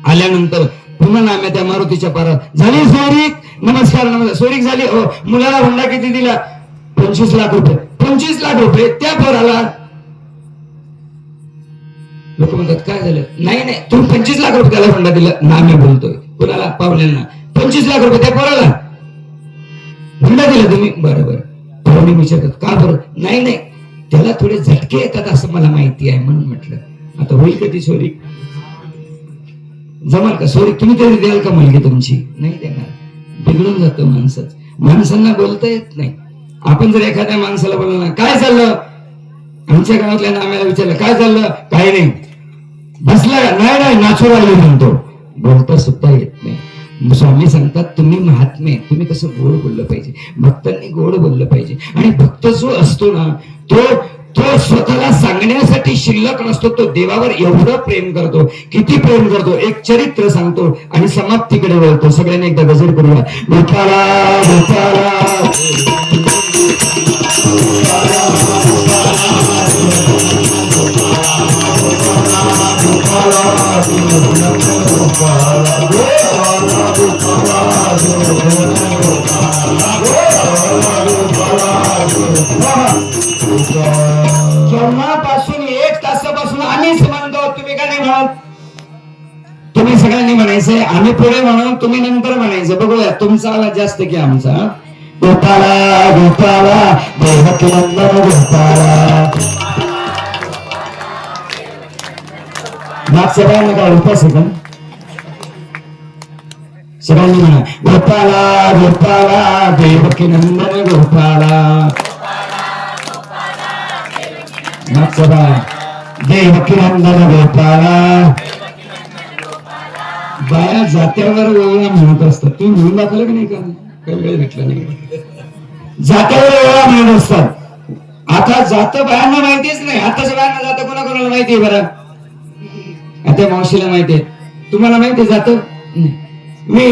आल्यानंतर पुन्हा नाम्या त्या मारुतीच्या पारावर, झाली सोयरीक? नमस्कार सोयरीक झाली. मुलाला हुंडा किती दिला? 25 लाख रुपये. 25 लाख रुपये त्या पोराला. लोक म्हणतात काय झालं? नाही तुम्ही 25 लाख रुपये त्याला हुंडा दिला. नाम्या बोलतोय कुणाला? पाहुण्यांना. 25 लाख रुपये त्या पोराला हुंडा दिला तुम्ही? बरोबर. पाहुणे विचारतात का बरं? नाही त्याला थोडे झटके येतात असं मला माहिती आहे, म्हणून म्हटलं. आता होईल का ती सोयरीक? जमाल का सोयरीक? तुम्ही तरी द्याल का मुलगी तुमची? नाही देणार. बिघडून जातं माणसांना बोलता येत नाही. आपण जर एखाद्या माणसाला बोललो ना, काय चाललं? आमच्या गावातल्या नाम्याला विचारलं काय चाललं? काही नाही. बसला का? नाही नाचू राहिले म्हणतो. बोलता सुद्धा येत नाही. स्वामी सांगतात तुम्ही महात्मे, तुम्ही कसं गोड बोललं पाहिजे, भक्तांनी गोड बोललं पाहिजे. आणि भक्त जो असतो ना, तो स्वतःला सांगण्यासाठी शिल्लक नसतो. तो देवावर एवढं प्रेम करतो, किती प्रेम करतो. एक चरित्र सांगतो आणि समाप्तीकडे वळतो. सगळ्यांनी एकदा गजर करूया. गोपाला गोपाला जेवणापासून 1 तासापासून आम्हीच म्हणतो, तुम्ही का नाही म्हणत? तुम्ही सगळ्यांनी म्हणायचंय, आम्ही पुढे म्हणून तुम्ही नंतर म्हणायचं. बघूया तुमचा आवाज जास्त की आमचा. गोपाला गोपाला देवकी नंदन गोपाला. मागच्या बायांना काय उपास आहे का? सगळ्यांनी म्हणा गोपाला गोपाला देवकी नंदन गोपाला. मागच्या बाय देवकी नंदन गोपाला. बाया जात्यावर ओळा म्हणत असतात. तुम्ही म्हणून दाखवलं की नाही का? काही वेळ भेटला नाही. जात्यावर ओळा म्हणत असतात. आता जात बायांना माहितीच नाही. आताच्या बायांना जात कोणाकोणाला माहिती आहे बरं? आता मावशीला माहिती आहे. तुम्हाला माहिती आहे जात? मी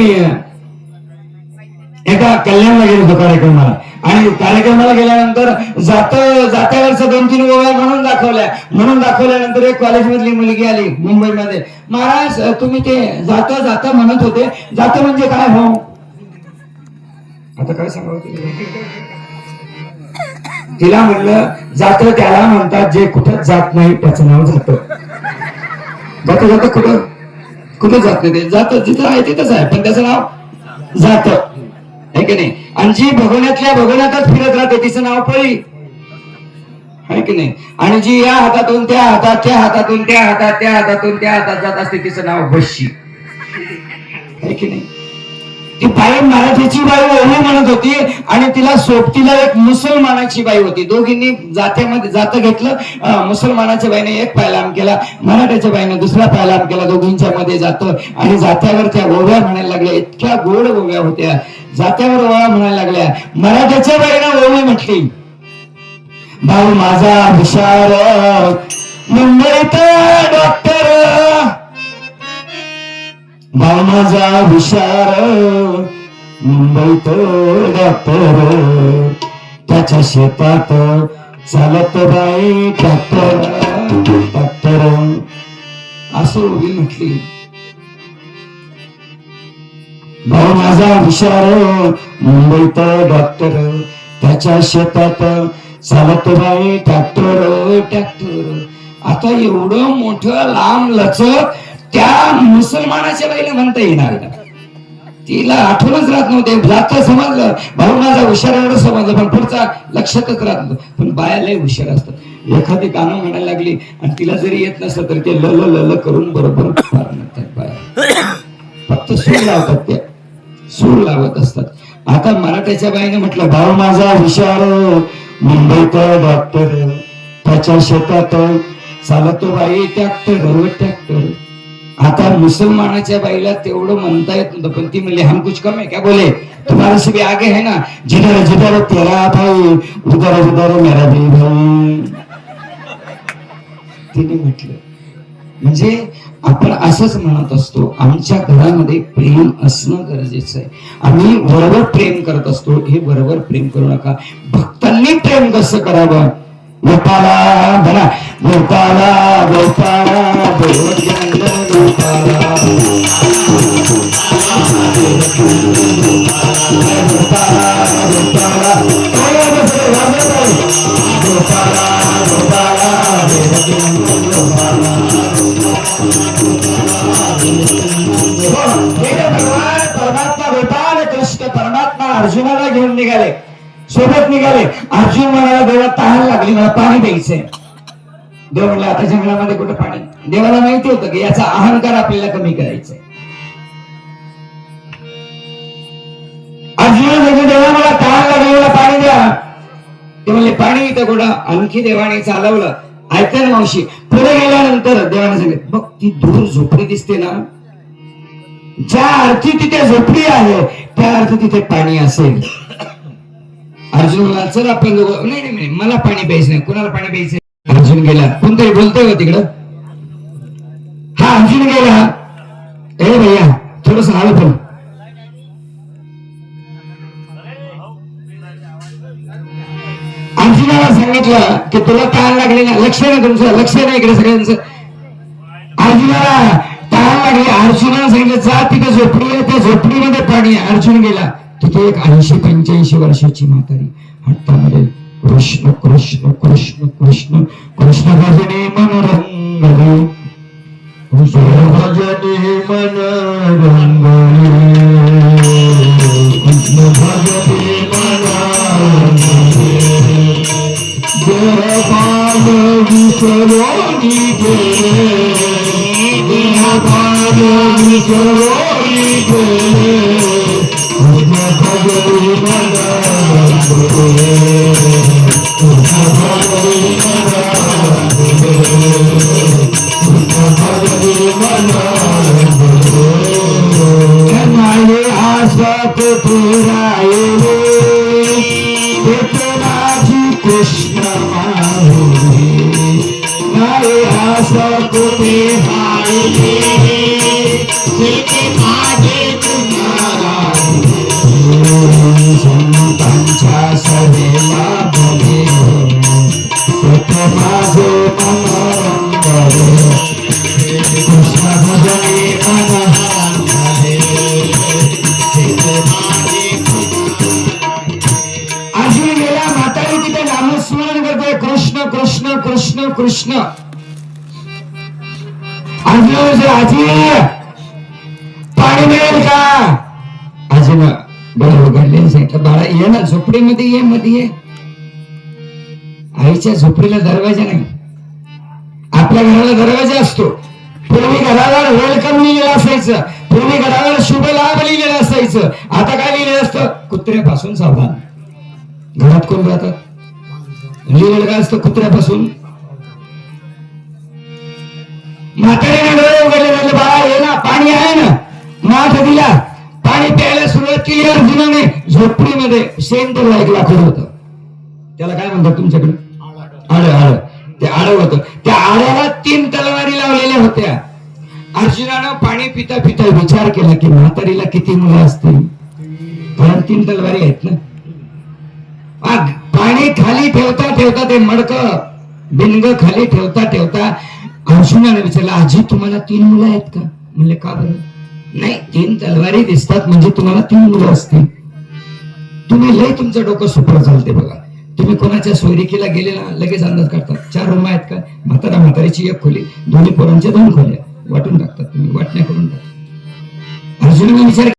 एका कल्याणला गेलो होतो कार्यक्रमाला आणि कार्यक्रमाला गेल्यानंतर जात्यावरचा 2-3 ओव्या म्हणून दाखवल्यानंतर एक कॉलेजमधली मुलगी आली मुंबईमध्ये. महाराज तुम्ही ते जाता म्हणत होते, जात म्हणजे काय? हो आता काय सांगावं तिला म्हणलं जात त्याला म्हणतात जे कुठं जात नाही त्याचं नाव जात. कुठं जात नाही ते जात जिथं आहे तिथंच आहे पण त्याचं नाव जात आहे की नाही. आणि जी भगवण्यातच फिरत राहते तिचं नाव पळी आहे की नाही. आणि जी या हातातून त्या हातात त्या हातातून त्या हातात जात असते तिचं नाव बशी आहे की नाही. ती बाई मराठीची बाई ओवी म्हणत होती आणि तिला सोबतीला एक मुसलमानाची बाई होती. दोघींनी जात घेतलं. मुसलमानाच्या बाईने एक पायलाम केला, मराठ्याच्या बाईने दुसरा पायलाम केला. दोघींच्या मध्ये जात आणि जात्यावर त्या ओव्या म्हणायला लागल्या. इतक्या गोड ओव्या होत्या. जात्यावर ओव्या म्हणायला लागल्या. मराठ्याच्या बाईने ओवी म्हटली भाऊ माझा हुशार मुंबईत डॉक्टर, भाऊ माझा हुशार मुंबईत डॉक्टर, त्याच्या शेतात चालत बाई ट्रॅक्टर असं उभी म्हटली. भाऊ माझा हुशार मुंबईत डॉक्टर, त्याच्या शेतात चालत बाई ट्रॅक्टर. आता एवढं मोठं लांब लचक त्या मुसलमानाच्या बाईला म्हणता येणार का? तिला आठवणच राहत नव्हते. जात समजलं भाऊ माझा हुशार एवढं समजलं पण पुढचा लक्षातच राहत नव्हतं. पण बाया लय हुशार असतात. एखादी गाणं म्हणायला लागली आणि तिला जरी येत नसलं तरी ते ल करून बरोबर म्हणतात बाया. फक्त सूर लावतात, त्या सूर लावत असतात. आता मराठ्याच्या बाईने म्हटलं भाऊ माझा हुशार मुंबईत डॉक्टर, त्याच्या शेतात चालतो बाई ट्रॅक्टर. आता मुसलमानाच्या बाईला तेवढं म्हणता येत नव्हतं पण ती म्हणली हम कुछ कम है क्या? बोले तुम्हारे से भी आगे है ना. जिधर जिधर तेरा भाई उधर उधर मेरा भी भाई. तिने म्हटलं म्हणजे आपण असंच म्हणत असतो. आमच्या घरामध्ये प्रेम असणं गरजेचं आहे. आम्ही बरोबर प्रेम करत असतो. हे बरोबर प्रेम करू नका. भक्तांनी प्रेम कसं करावं? गोपाला म्हणा गोपाला गोपाला गोपाला परमात्मा गोपाल कृष्ण परमात्मा अर्जुनाला घेऊन निघाले, सोबत निघाले. अर्जुन म्हणाला देवा तहान लागली, मला पाणी प्यायचंय. देव म्हणला आता जंगलामध्ये कुठं पाणी? देवाला माहिती होतं की याचा अहंकार आपल्याला कमी करायचा. अर्जुन देवा मला तहान लागली, मला पाणी द्या. ते म्हणले पाणी इथं कुठं? आणखी देवाने चालवलं. ऐकते ना मावशी. पुढे गेल्यानंतर देवाने सांगितलं बघ ती दूर झोपडी दिसते ना, ज्या अर्थी तिथे झोपडी आहे त्या अर्थी तिथे पाणी असेल. अर्जुन चल आपण नाही मला पाणी प्यायचं नाही. कुणाला पाणी प्यायचंय? अर्जुन गेला. कोणतरी बोलतोय का तिकडं? हा अर्जुन गेला. ए भैया थोडस हळू पण. अर्जुनाला सांगितलं की तुला तहान लागली ना. लक्ष नाही तुमचं, लक्ष नाही इकडे सगळ्यांचं. अर्जुनाला तहान लागली. अर्जुनाला सांगितलं जा तिथे झोपडी आहे, त्या झोपडीमध्ये पाणी आहे. अर्जुन गेला. तिथे एक 80-85 वर्षाची म्हातारी हातामध्ये कृष्ण कृष्ण कृष्ण कृष्ण कृष्ण भजने मन रंगले, कृष्ण भजने मन रंगले, कृष्ण भजने मन रंगले, देव बाल विसरोनी गे कृष्ण माहुरी आशा कुठे संतांच्या सभेला बघे माझे मन कृष्ण भजने मन आजी गेला म्हातारी तिथे नामस्मरण करते कृष्ण कृष्ण कृष्ण कृष्ण आजी पाणी मिळेल का आजीनं डोळे उघडले सांगितलं बाळा ये ना झोपडीमध्ये ये मध्ये ये आईच्या झोपडीला दरवाजा नाही आपल्या घराला दरवाजा असतो पूर्वी घरावर वेलकम लिहिलेलं असायचं पूर्वी घरावर शुभ लाभ लिहिलेलं असायचं आता काय लिहिलेलं असतं कुत्र्यापासून सावधान घरात कोण राहतात लिहिलेलं काय असतं कुत्र्यापासून म्हातारीने डोळे उघडले म्हटले बाळा ये ना पाणी आहे ना माठ दिला पाणी प्यायला सुरुवात केली अर्जुनाने झोपडीमध्ये सेंटर एक लाकूड होतं त्याला काय म्हणतात तुमच्याकडे आड ते आड होतं त्या आड्याला 3 तलवारी लावलेल्या होत्या अर्जुनानं पाणी पिता पिता विचार केला की म्हातारीला किती मुलं असतील कारण 3 तलवारी आहेत ना पाणी खाली ठेवता ठेवता ते मडकं बिनग खाली ठेवता ठेवता अर्जुनाने विचारलं आजी तुम्हाला 3 मुलं आहेत का म्हणले का बरं नाही 3 तलवारी दिसतात म्हणजे तुम्हाला 3 मुलं असतील तुम्ही लय तुमचं डोकं सुपर चालते बघा तुम्ही कोणाच्या सोयरिकीला गेले ना लगेच अंदाज करतात 4 रूम आहेत का म्हातारीची 1 खोली दोन्ही पोरांच्या 2 खोल्या वाटून टाकतात तुम्ही वाटण्या करून टाकतात अर्जुनाने विचार